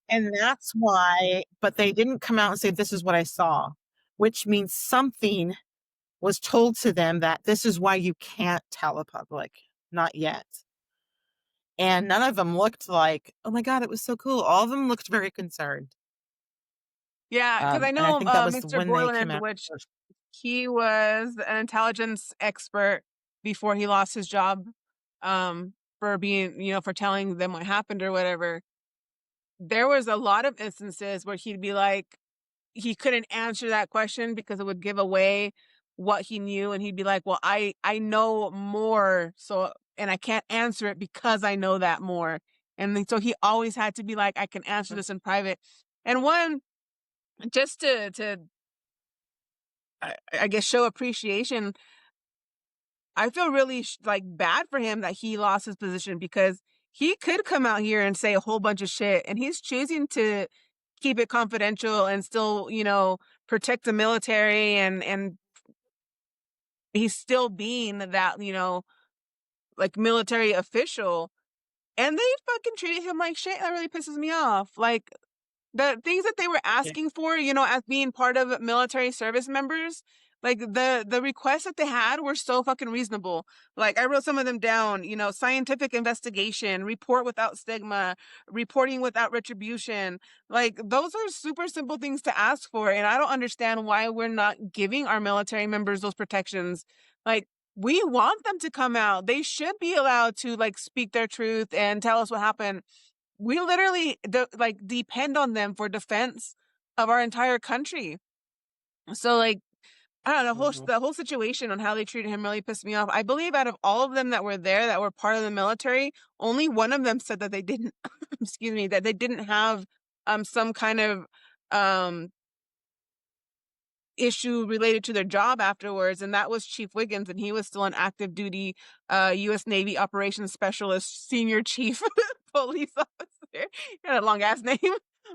And that's why, but they didn't come out and say, this is what I saw, which means something was told to them that this is why you can't tell the public. Not yet. And none of them looked like, oh my God, it was so cool. All of them looked very concerned. Yeah, because I And I know think that was Mr. when they came Borland, out which first. he was an intelligence expert before he lost his job, for being, for telling them what happened or whatever. There was a lot of instances where he'd be like, he couldn't answer that question because it would give away what he knew, and he'd be like, "Well, I know more, so and I can't answer it because I know that more." And then, so he always had to be like, "I can answer this in private." And one, just to I guess show appreciation, I feel really like bad for him that he lost his position, because he could come out here and say a whole bunch of shit, and he's choosing to keep it confidential and still, protect the military, and he's still being that, like military official, and they fucking treated him like shit. That really pisses me off. Like, the things that they were Yeah. asking for, as being part of military service members, like the requests that they had were so fucking reasonable. Like, I wrote some of them down, scientific investigation, report without stigma, reporting without retribution. Like, those are super simple things to ask for, and I don't understand why we're not giving our military members those protections. Like, we want them to come out. They should be allowed to like speak their truth and tell us what happened. We literally like depend on them for defense of our entire country. So like, I don't know, Mhm. the whole situation on how they treated him really pissed me off. I believe out of all of them that were there that were part of the military, only one of them said that they didn't excuse me, that they didn't have some kind of um issue related to their job afterwards, and that was Chief Wiggins, and he was still an active duty US Navy operations specialist, senior chief police officer. He had a long ass name.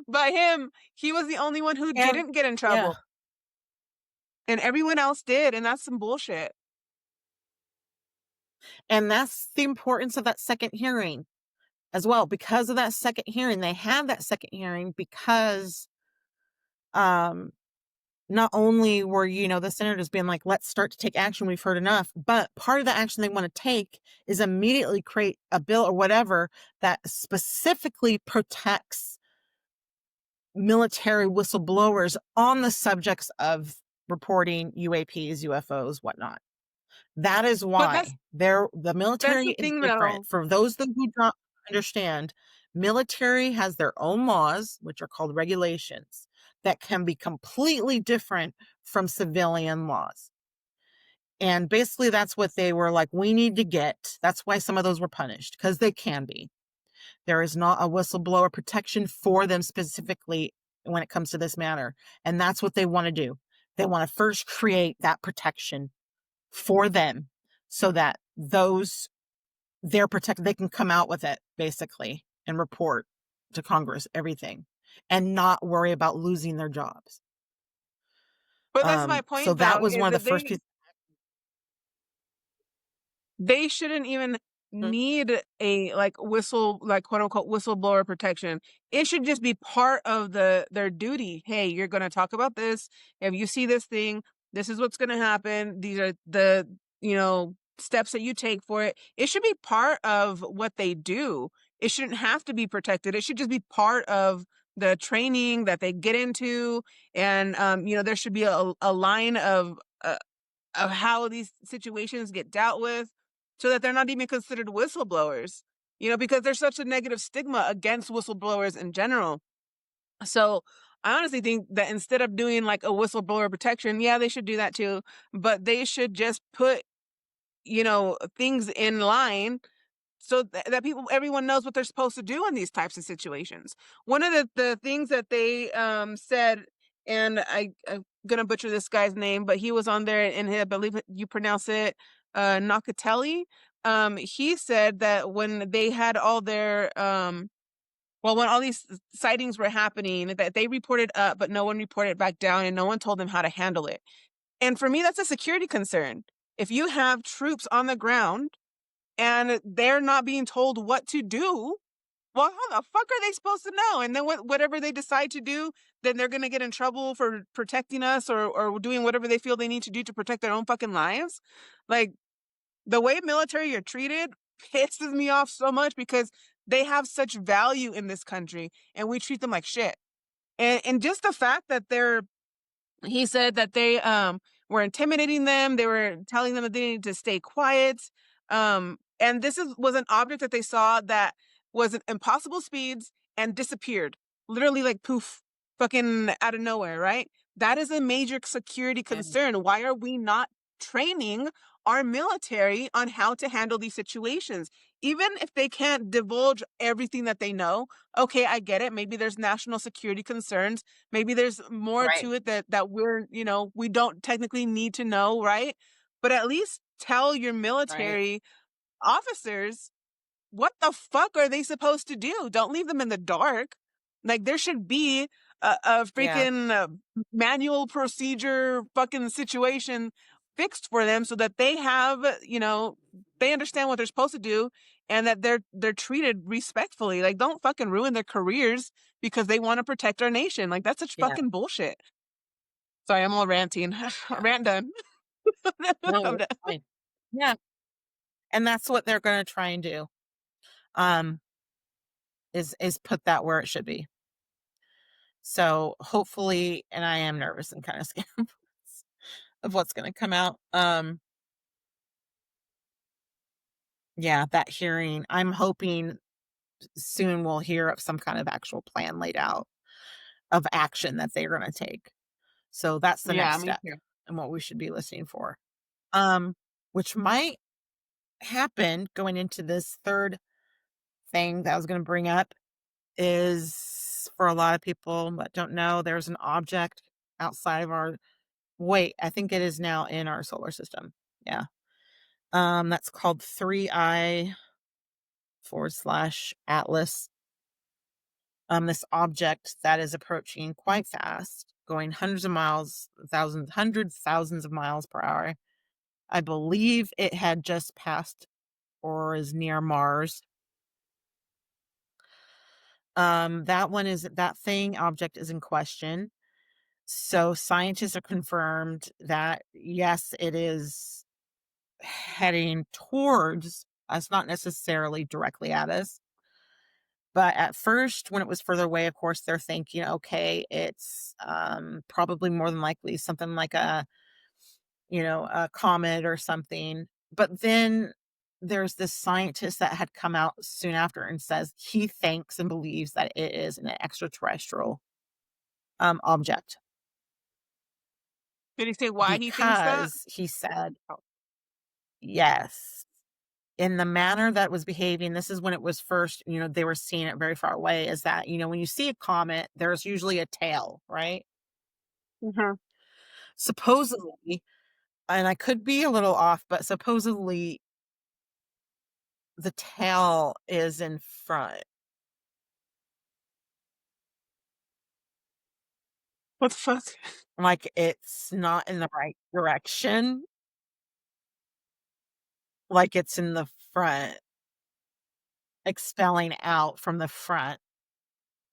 But he was the only one who And didn't get in yeah, trouble, and everyone else did, and that's some bullshit. and that's the importance of that second hearing as well. Because of that second hearing, they had that second hearing because um not only were, the senators being like, let's start to take action, we've heard enough, but part of the action they want to take is immediately create a bill or whatever that specifically protects military whistleblowers on the subjects of reporting UAPs, UFOs, whatnot. That is But that's why the that's military the is thing different. though. For those who don't understand, military has their own laws, which are called regulations, that can be completely different from civilian laws. And basically, that's what they were like, we need to get. That's why some of those were punished, because they can be. There is not a whistleblower protection for them specifically when it comes to this matter. And that's what they want to do. They want to first create that protection for them so that they're protected. They can come out with it basically and report to Congress everything and not worry about losing their jobs. But that's my So point that though, was is one of the that first pieces. they shouldn't even need a like whistle, like quote unquote whistleblower protection. It should just be part of their duty. Hey, you're going to talk about this. If you see this thing, this is what's going to happen. These are the, steps that you take for it. It should be part of what they do. It shouldn't have to be protected. It should just be part of the training that they get into. And there should be a line of how these situations get dealt with, so that they're not even considered whistleblowers, because there's such a negative stigma against whistleblowers in general. So I honestly think that instead of doing like a whistleblower protection, yeah, they should do that too, but they should just put, things in line so that everyone knows what they're supposed to do in these types of situations. One of the things that they said, and I'm gonna butcher this guy's name, but he was on there, and I believe you pronounce it Nakatelli, he said that when they had all their well, when all these sightings were happening, that they reported up, but no one reported back down, and no one told them how to handle it. And for me, that's a security concern. If you have troops on the ground and they're not being told what to do, well, how the fuck are they supposed to know? And then whatever they decide to do, then they're gonna get in trouble for protecting us, or doing whatever they feel they need to do to protect their own fucking lives. Like, the way military are treated pisses me off so much, because they have such value in this country and we treat them like shit. And just the fact that he said that they were intimidating them. They were telling them that they needed to stay quiet. And this was an object that they saw that was at impossible speeds and disappeared. Literally, like, poof, fucking out of nowhere, right? That is a major security Yeah. concern. Why are we not training our military on how to handle these situations? Even if they can't divulge everything that they know, okay, I get it. Maybe there's national security concerns. Maybe there's more Right. to it that we're, we don't technically need to know, right? But at least tell your Right. military officers, what the fuck are they supposed to do? Don't leave them in the dark. Like, there should be a Yeah. freaking manual procedure fucking situation fixed for them, so that they have, they understand what they're supposed to do, and that they're treated respectfully. Like, don't fucking ruin their careers because they want to protect our nation. Like, that's such Yeah. fucking bullshit. Sorry, I'm all ranting. Yeah. Rant done. No, I'm it's done. fine. Yeah. And that's what they're going to try and do. Um, is put that where it should be. So hopefully, and I am nervous and kind of scared of what's going to come out. Yeah, that hearing, I'm hoping soon we'll hear of some kind of actual plan laid out of action that they're going to take. So that's the Yeah, next me step too. and what we should be listening for. Um, which might happen going into this third thing that I was going to bring up is, for a lot of people that don't know, there's an object outside of our, wait, I think it is now in our solar system. Yeah. That's called 3I forward slash Atlas. This object that is approaching quite fast, going hundreds of miles, thousands of miles per hour. I believe it had just passed or is near Mars. That object is in question. So scientists have confirmed that yes, it is heading towards us, not necessarily directly at us. But at first, when it was further away, of course, they're thinking, okay, it's probably more than likely something like a comet or something. But then there's this scientist that had come out soon after and says he thinks and believes that it is an extraterrestrial object, Did he say why he thinks that? because he said, yes, in the manner that was behaving, this is when it was first, they were seeing it very far away, is that, when you see a comet, there's usually a tail, right? Mhm. Supposedly, and I could be a little off, but supposedly the tail is in front. What the fuck? Like, it's not in the right direction. Like, it's in the front, expelling out from the front,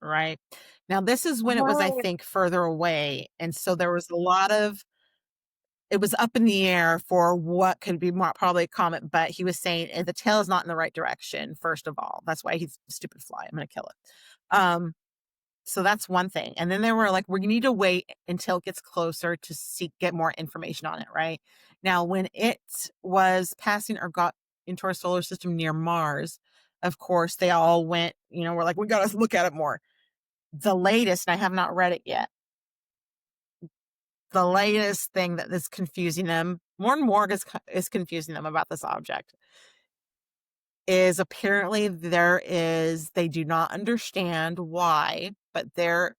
right? Now, this is when it was, I Right. think, further away. And so there was a lot of, it was up in the air for what could be more probably a comet, but he was saying the tail is not in the right direction, first of all. That's why he's stupid fly. I'm going to kill it. So that's one thing. And then they were like, we need to wait until it gets closer to get more information on it, right? Now, when it was passing or got into our solar system near Mars, of course, they all went, we're like, we got to look at it more. The latest, and I have not read it yet, the latest thing that is confusing them, more and more is confusing them about this object, is apparently they do not understand why, but there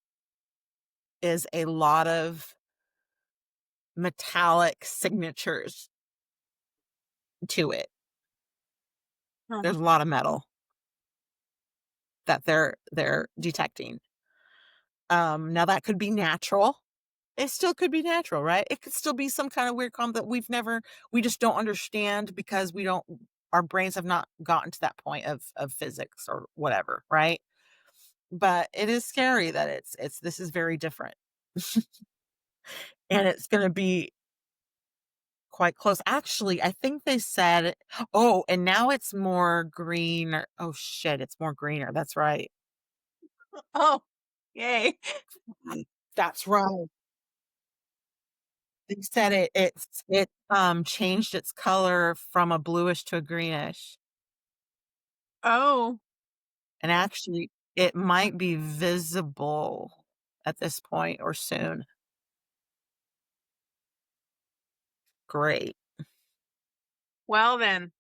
is a lot of metallic signatures to it. Huh. There's a lot of metal that they're detecting. Now that could be natural. It still could be natural, right? It could still be some kind of weird comet that we just don't understand because our brains have not gotten to that point of physics or whatever, right? But it is scary that this is very different. And it's gonna be quite close. Actually, I think they said, oh, and now it's more green. Oh shit, it's more greener. That's right. Oh, yay. That's right. They said it changed its color from a bluish to a greenish. Oh, And actually, it might be visible at this point or soon. Great. well then,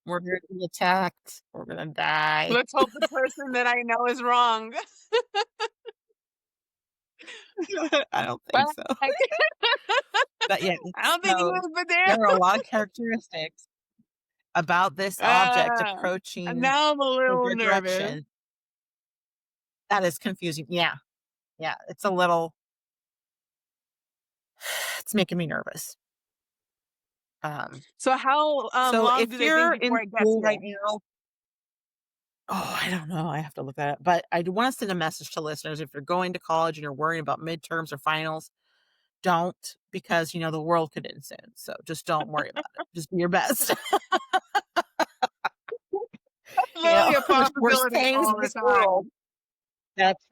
We're gonna be attacked. We're gonna die. let's hope the person that I know is wrong. I don't think But so. I But yeah, don't think he so is, but there. there are a lot of characteristics about this object Uh, approaching now I'm a from little your nervous. direction that is confusing. Yeah, yeah, it's a little it's making me nervous. Um, So how so long do if they think you're in before it gets school right here? now, oh, I don't know, I have to look that up, but I do wanna send a message to listeners. If you're going to college and you're worrying about midterms or finals, don't, because, the world could end soon, so just don't worry about it. Just do your best. Literally a We're possibility staying in all the this world. time. That's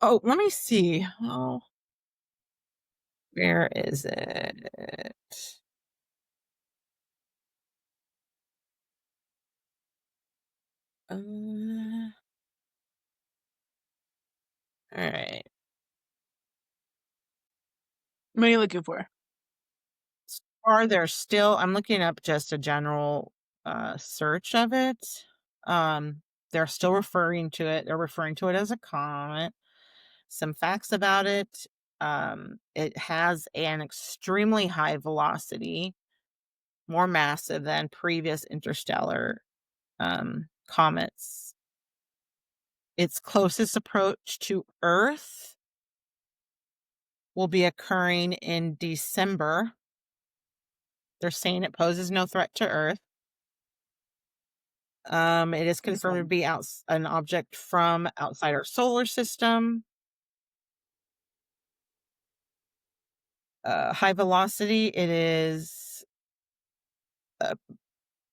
Oh, let me see. Oh, where is it? Uh, alright. What are you looking for? Are there still I'm looking up just a general, search of it. Um, they're referring to it as a comet. Some facts about it, it has an extremely high velocity, more massive than previous interstellar, comets. Its closest approach to Earth will be occurring in December. They're saying it poses no threat to Earth. It is confirmed to Awesome. be an object from outside our solar system. High velocity, it is uh,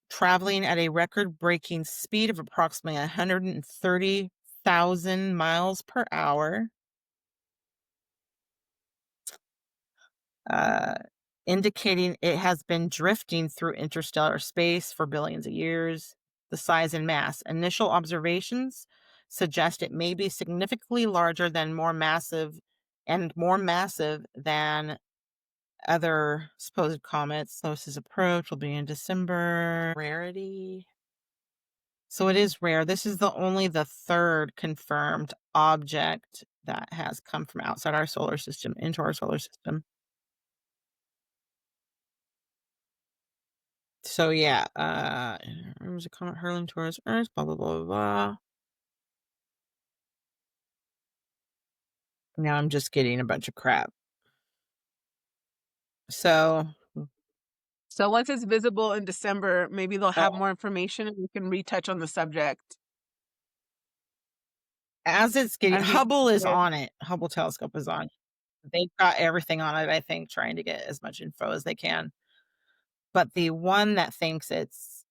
traveling at a record-breaking speed of approximately 130,000 miles per hour, uh, indicating it has been drifting through interstellar space for billions of years. The size and mass. Initial observations suggest it may be significantly larger than more massive than other supposed comets. Closest approach will be in December. Rarity. So it is rare. This is only the third confirmed object that has come from outside our solar system into our solar system. So yeah, there was a comet hurling towards Earth, blah blah blah blah blah. Now I'm just getting a bunch of crap. So So once it's visible in December, maybe they'll have oh, more information and we can retouch on the subject. as it's getting I'd be Hubble is interested. on it. Hubble telescope is on. They've got everything on it, I think, trying to get as much info as they can. But the one that thinks it's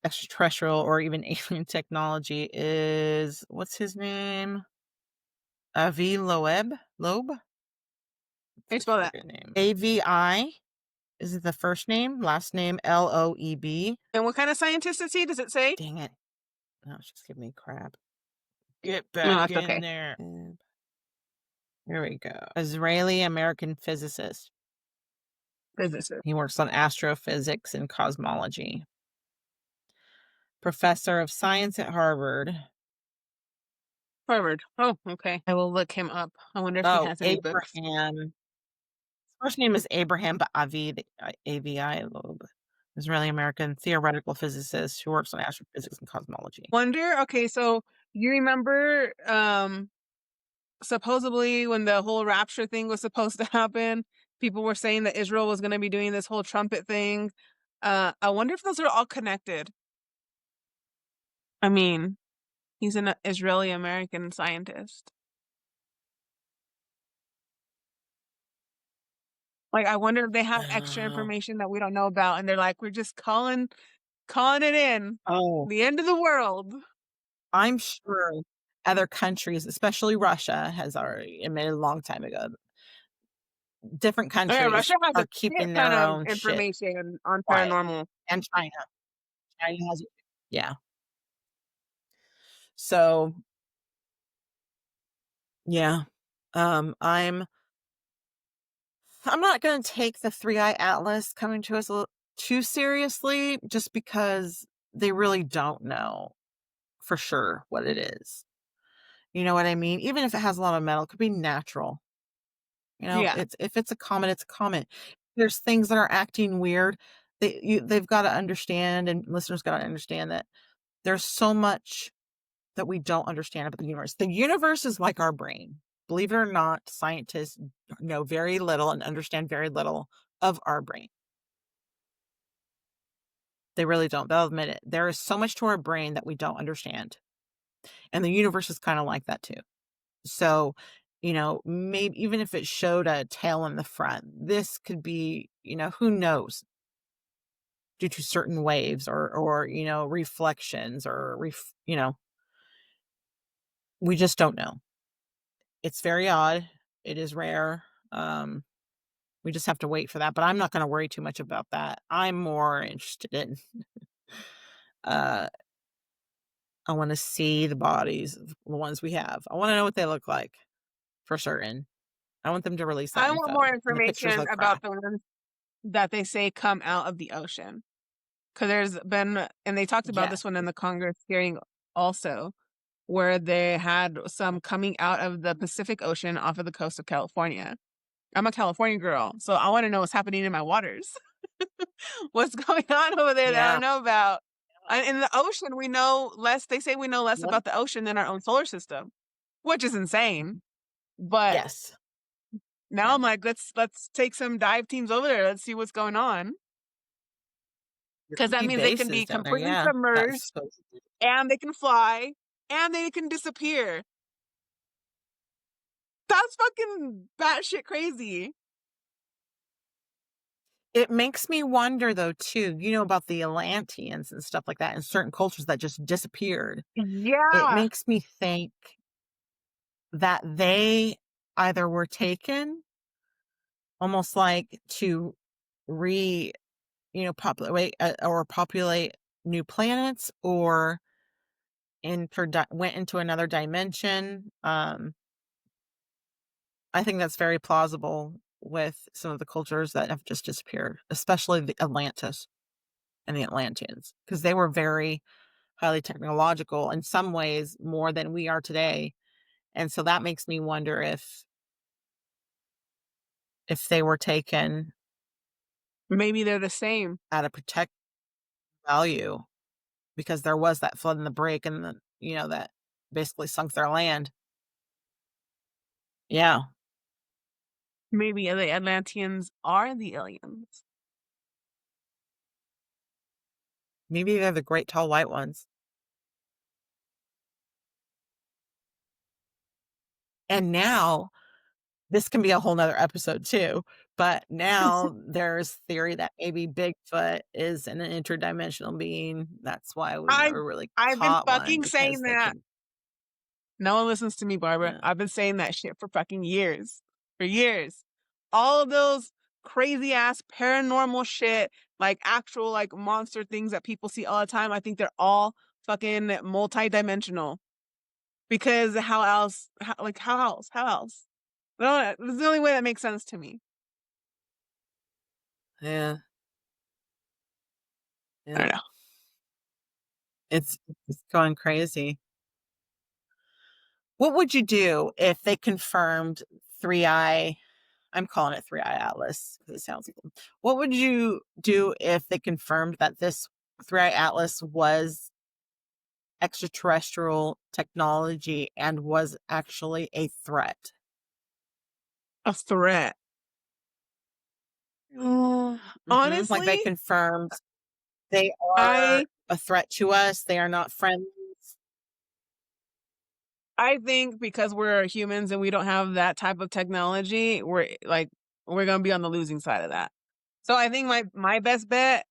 extraterrestrial or even alien technology is what's his name? Avi Loeb? Loeb? What's How you his spell that? friggin' name? AVI is it the first name? Last name Loeb. And what kind of scientist is he? Does it say? Dang it. No, it's just giving me crap. Get No, back that's in okay. there. Here we go. Israeli American physicist. Physicist. He works on astrophysics and cosmology. Professor of science at Harvard. Harvard. Oh, okay. I will look him up. I wonder if he Oh, has any books. Abraham. His first name is Abraham, but Avi, AVI Loeb. Israeli American theoretical physicist who works on astrophysics and cosmology. Wonder, okay, so you remember supposedly when the whole rapture thing was supposed to happen, people were saying that Israel was going to be doing this whole trumpet thing. I wonder if those are all connected. I mean, he's an Israeli American scientist. Like, I wonder if they have extra Oh, information that we don't know about, and they're like, we're just calling it in. oh, The end of the world. I'm sure other countries, especially Russia, has already admitted a long time ago. Different Oh, yeah, countries Russia has a are shit keeping ton their of own shit information on quiet, paranormal. and China. China has it. Yeah. So, yeah. I'm not going to take the three-eye atlas coming to us too seriously just because they really don't know for sure what it is. You know what I mean? Even if it has a lot of metal, it could be natural. You know, Yeah. it's if it's a comet, it's a comet. There's things that are acting weird. They've got to understand, and listeners got to understand that there's so much that we don't understand about the universe. The universe is like our brain. Believe it or not, scientists know very little and understand very little of our brain. They really don't. They'll admit it. There is so much to our brain that we don't understand. And the universe is kind of like that too. So, maybe even if it showed a tail in the front, this could be, who knows, due to certain waves or reflections or, we just don't know. It's very odd. It is rare. We just have to wait for that. But I'm not going to worry too much about that. I'm more interested in, uh, I want to see the bodies, the ones we have. I want to know what they look like for certain. I want them to release that I want more info. And the pictures information look about crap. the ones that they say come out of the ocean. Because there's been, and they talked about Yeah. this one in the Congress hearing also, where they had some coming out of the Pacific Ocean off of the coast of California. I'm a California girl, so I want to know what's happening in my waters. What's going on over there that I Yeah. don't know about? And in the ocean, we know less. They say we know less Yep. about the ocean than our own solar system, which is insane. But Yes. now Yeah. I'm like, let's take some dive teams over there. Let's see what's going on. There Because could that be means they can bases be down there. completely Yeah. That's submerged supposedly. and they can fly and they can disappear. That's fucking batshit crazy. It makes me wonder though too, about the Atlanteans and stuff like that in certain cultures that just disappeared. It Yeah. makes me think that they either were taken almost like to re, populate or populate new planets or went into another dimension. I think that's very plausible with some of the cultures that have just disappeared, especially the Atlantis and the Atlanteans, because they were very highly technological in some ways more than we are today. And so that makes me wonder if they were taken Maybe they're the same. at a protect value because there was that flood in the break and that basically sunk their land. Yeah. Maybe the Atlanteans are the aliens. Maybe they're the great tall white ones. And now this can be a whole nother episode too. But now there's theory that maybe Bigfoot is an interdimensional being. That's why we've I never really I've been caught one fucking saying because they that. can. No one listens to me, Barbara. Yeah. I've been saying that shit for fucking years. For years. All of those crazy ass paranormal shit, like actual like monster things that people see all the time, I think they're all fucking multi-dimensional. Because how else? How else? How else? No, it's the only way that makes sense to me. Yeah. I don't Yeah. know. It's going crazy. What would you do if they confirmed three eye? I'm calling it Three Eye Atlas because it sounds cool. What would you do if they confirmed that this Three Eye Atlas was extraterrestrial technology and was actually a threat? A threat. Like they Honestly, confirmed they are I a threat to us. They are not friends. I think because we're humans and we don't have that type of technology, we're gonna be on the losing side of that. So I think my best bet,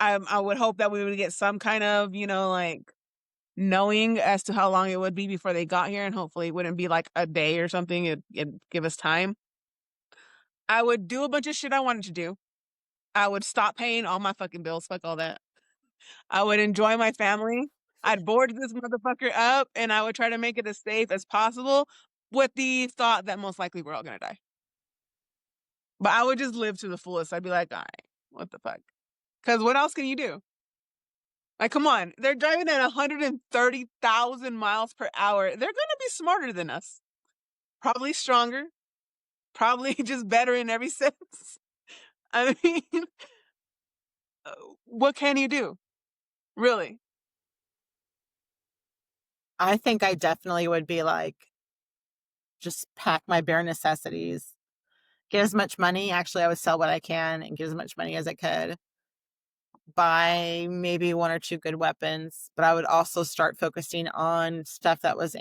I would hope that we would get some kind of, like knowing as to how long it would be before they got here, and hopefully it wouldn't be like a day or something. It'd give us time. I would do a bunch of shit I wanted to do. I would stop paying all my fucking bills. Fuck all that. I would enjoy my family. I'd board this motherfucker up and I would try to make it as safe as possible with the thought that most likely we're all gonna die. But I would just live to the fullest. I'd be like, all right, what the fuck? Because what else can you do? Like, come on. They're driving at 130,000 miles per hour. They're gonna be smarter than us. Probably stronger. Probably just better in every sense. I mean, what can you do? Really? I think I definitely would be like, just pack my bare necessities, get as much money. Actually, I would sell what I can and get as much money as I could. Buy maybe one or two good weapons, but I would also start focusing on stuff that was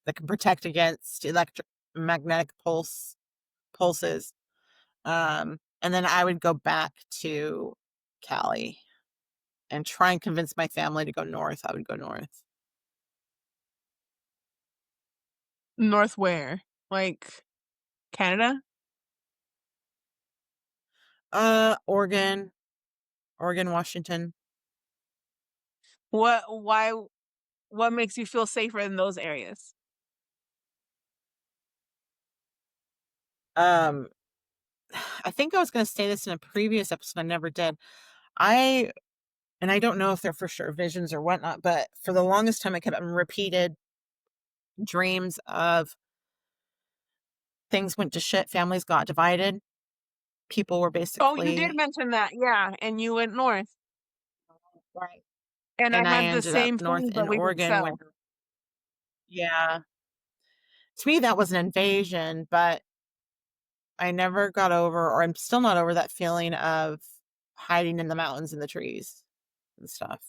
that can protect against electromagnetic pulses. And then I would go back to Cali and try and convince my family to go north. I would go north. North where? Like Canada? Oregon, Washington. Why what makes you feel safer in those areas? Um, I think I was going to say this in a previous episode. I never did. I and I don't know if they're for sure visions or whatnot, but for the longest time, I kept having repeated dreams of things went to shit, families got divided, people were Oh, you did basically mention that. Yeah, and you went north. right. And I And I had the ended up same north thing, but in we went Oregon where, south. yeah, to me that was an invasion, but I never got over, or I'm still not over that feeling of hiding in the mountains and the trees and stuff.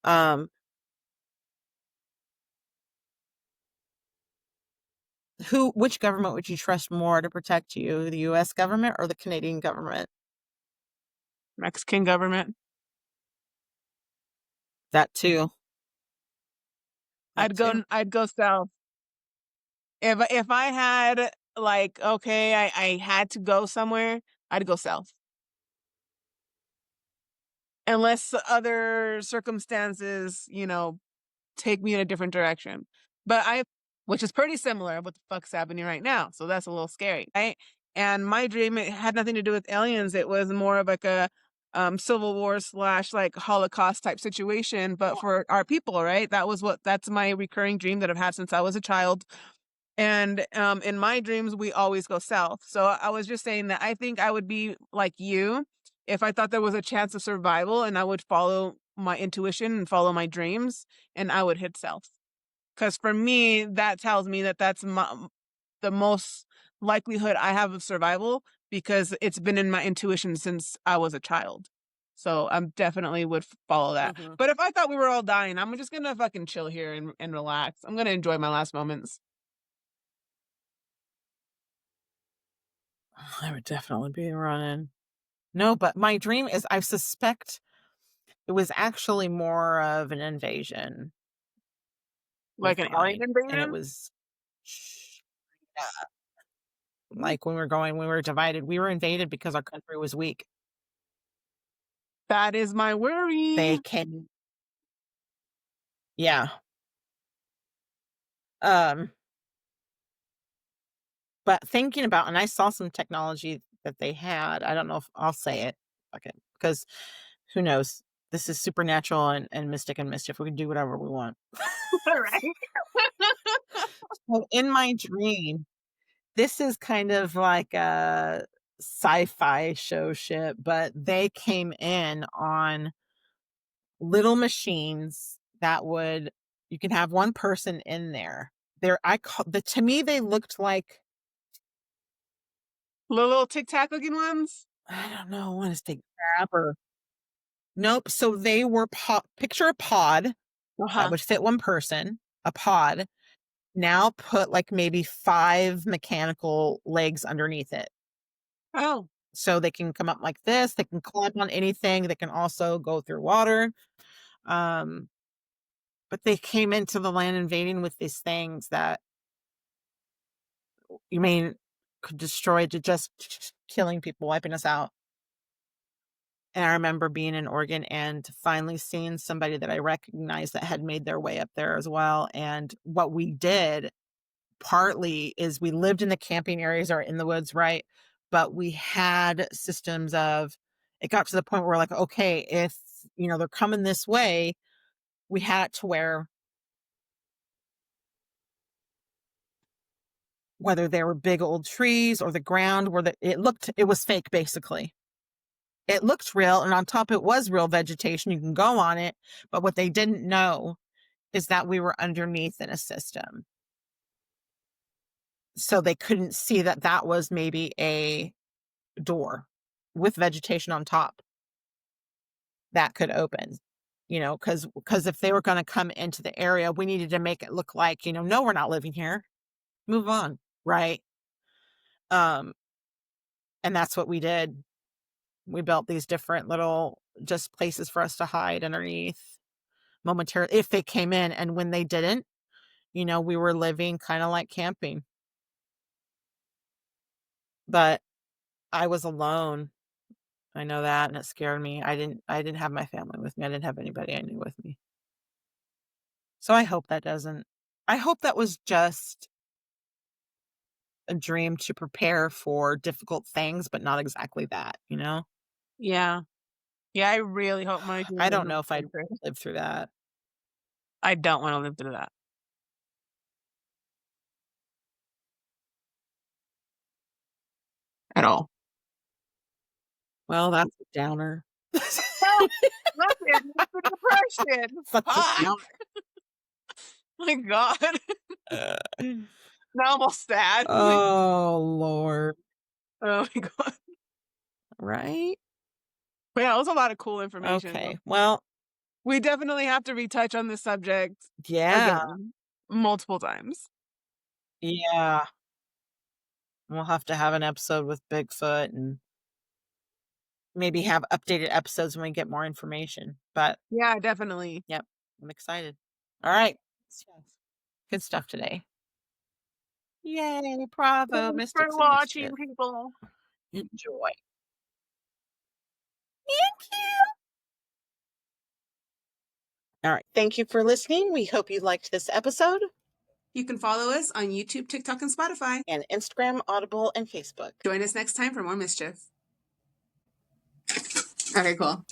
Um, which government would you trust more to protect you, the U.S. government or the Canadian government? Mexican government. That too. That too. I'd go south. If I had like, okay, I had to go somewhere, I'd go south. Unless other circumstances, take me in a different direction. But which is pretty similar what the fuck's happening right now. So that's a little scary, right? And my dream, it had nothing to do with aliens. It was more of like a civil war slash like Holocaust type situation, but for our people, right? That's my recurring dream that I've had since I was a child. And in my dreams, we always go south. So I was just saying that I think I would be like you if I thought there was a chance of survival and I would follow my intuition and follow my dreams and I would hit south. Because for me, that tells me that the most likelihood I have of survival because it's been in my intuition since I was a child. So I definitely would follow that. Hmm. But if I thought we were all dying, I'm just going to fucking chill here and relax. I'm going to enjoy my last moments. I would definitely be running. No, but my dream is, I suspect it was actually more of an invasion Like with an alien mine. And it invasion? was, yeah, like when we were divided, we were invaded because our country was weak. That is my worry. They came, yeah. Um, but thinking about, and I saw some technology that they had. I don't know if I'll say it. Okay. Because who knows? This is supernatural and mystic and mischief. We can do whatever we want. All right. So in my dream, this is kind of like a sci-fi show shit, but they came in on little machines that would you can have one person in there. I call the to me they looked like Little Tic Tac looking ones? I don't know, I want to say crab or nope. So they were picture a pod that Uh-huh. would fit one person, a pod. Now put like maybe 5 mechanical legs underneath it. Oh. So they can come up like this, they can climb on anything, they can also go through water. Um, but they came into the land invading with these things that you mean could destroy to just killing people, wiping us out. And I remember being in Oregon and finally seeing somebody that I recognized that had made their way up there as well. And what we did partly is we lived in the camping areas or in the woods, right? But we had systems of it got to the point where we're like, okay, if they're coming this way, we had it to where whether they were big old trees or the ground where it was fake basically. It looked real, and on top it was real vegetation. You can go on it, but what they didn't know is that we were underneath in a system. So they couldn't see that that was maybe a door with vegetation on top that could open. Because if they were going to come into the area, we needed to make it look like, no, we're not living here. Move on, right? Um, and that's what we did. We built these different little just places for us to hide underneath momentarily if they came in. And when they didn't, we were living kind of like camping. But I was alone. I know that, and it scared me. I didn't have my family with me. I didn't have anybody I knew with me. So I hope that was just a dream to prepare for difficult things, but not exactly that, you know? Yeah. Yeah, I really hope my dream I don't doesn't know if I'd come true. live through that. I don't wanna live through that. At all. Well, that's a downer. No! Look, it's the depression. Such a Fuck! downer. My god. Uh, Now I'm all sad. Like, oh, Lord. oh my god. Right? But yeah, it was a lot of cool information, though. Okay. Well, We definitely have to retouch on this subject yeah. again, multiple times. Yeah. We'll have to have an episode with Bigfoot and maybe have updated episodes when we get more information. But Yeah, definitely. yep, I'm excited. All right. Good stuff today. Yay, bravo, Thanks for Mystics and watching, Mischief. people. Enjoy. Thank you. All right. Thank you for listening. We hope you liked this episode. You can follow us on YouTube, TikTok, and Spotify. And Instagram, Audible, and Facebook. Join us next time for more mischief. Okay, cool.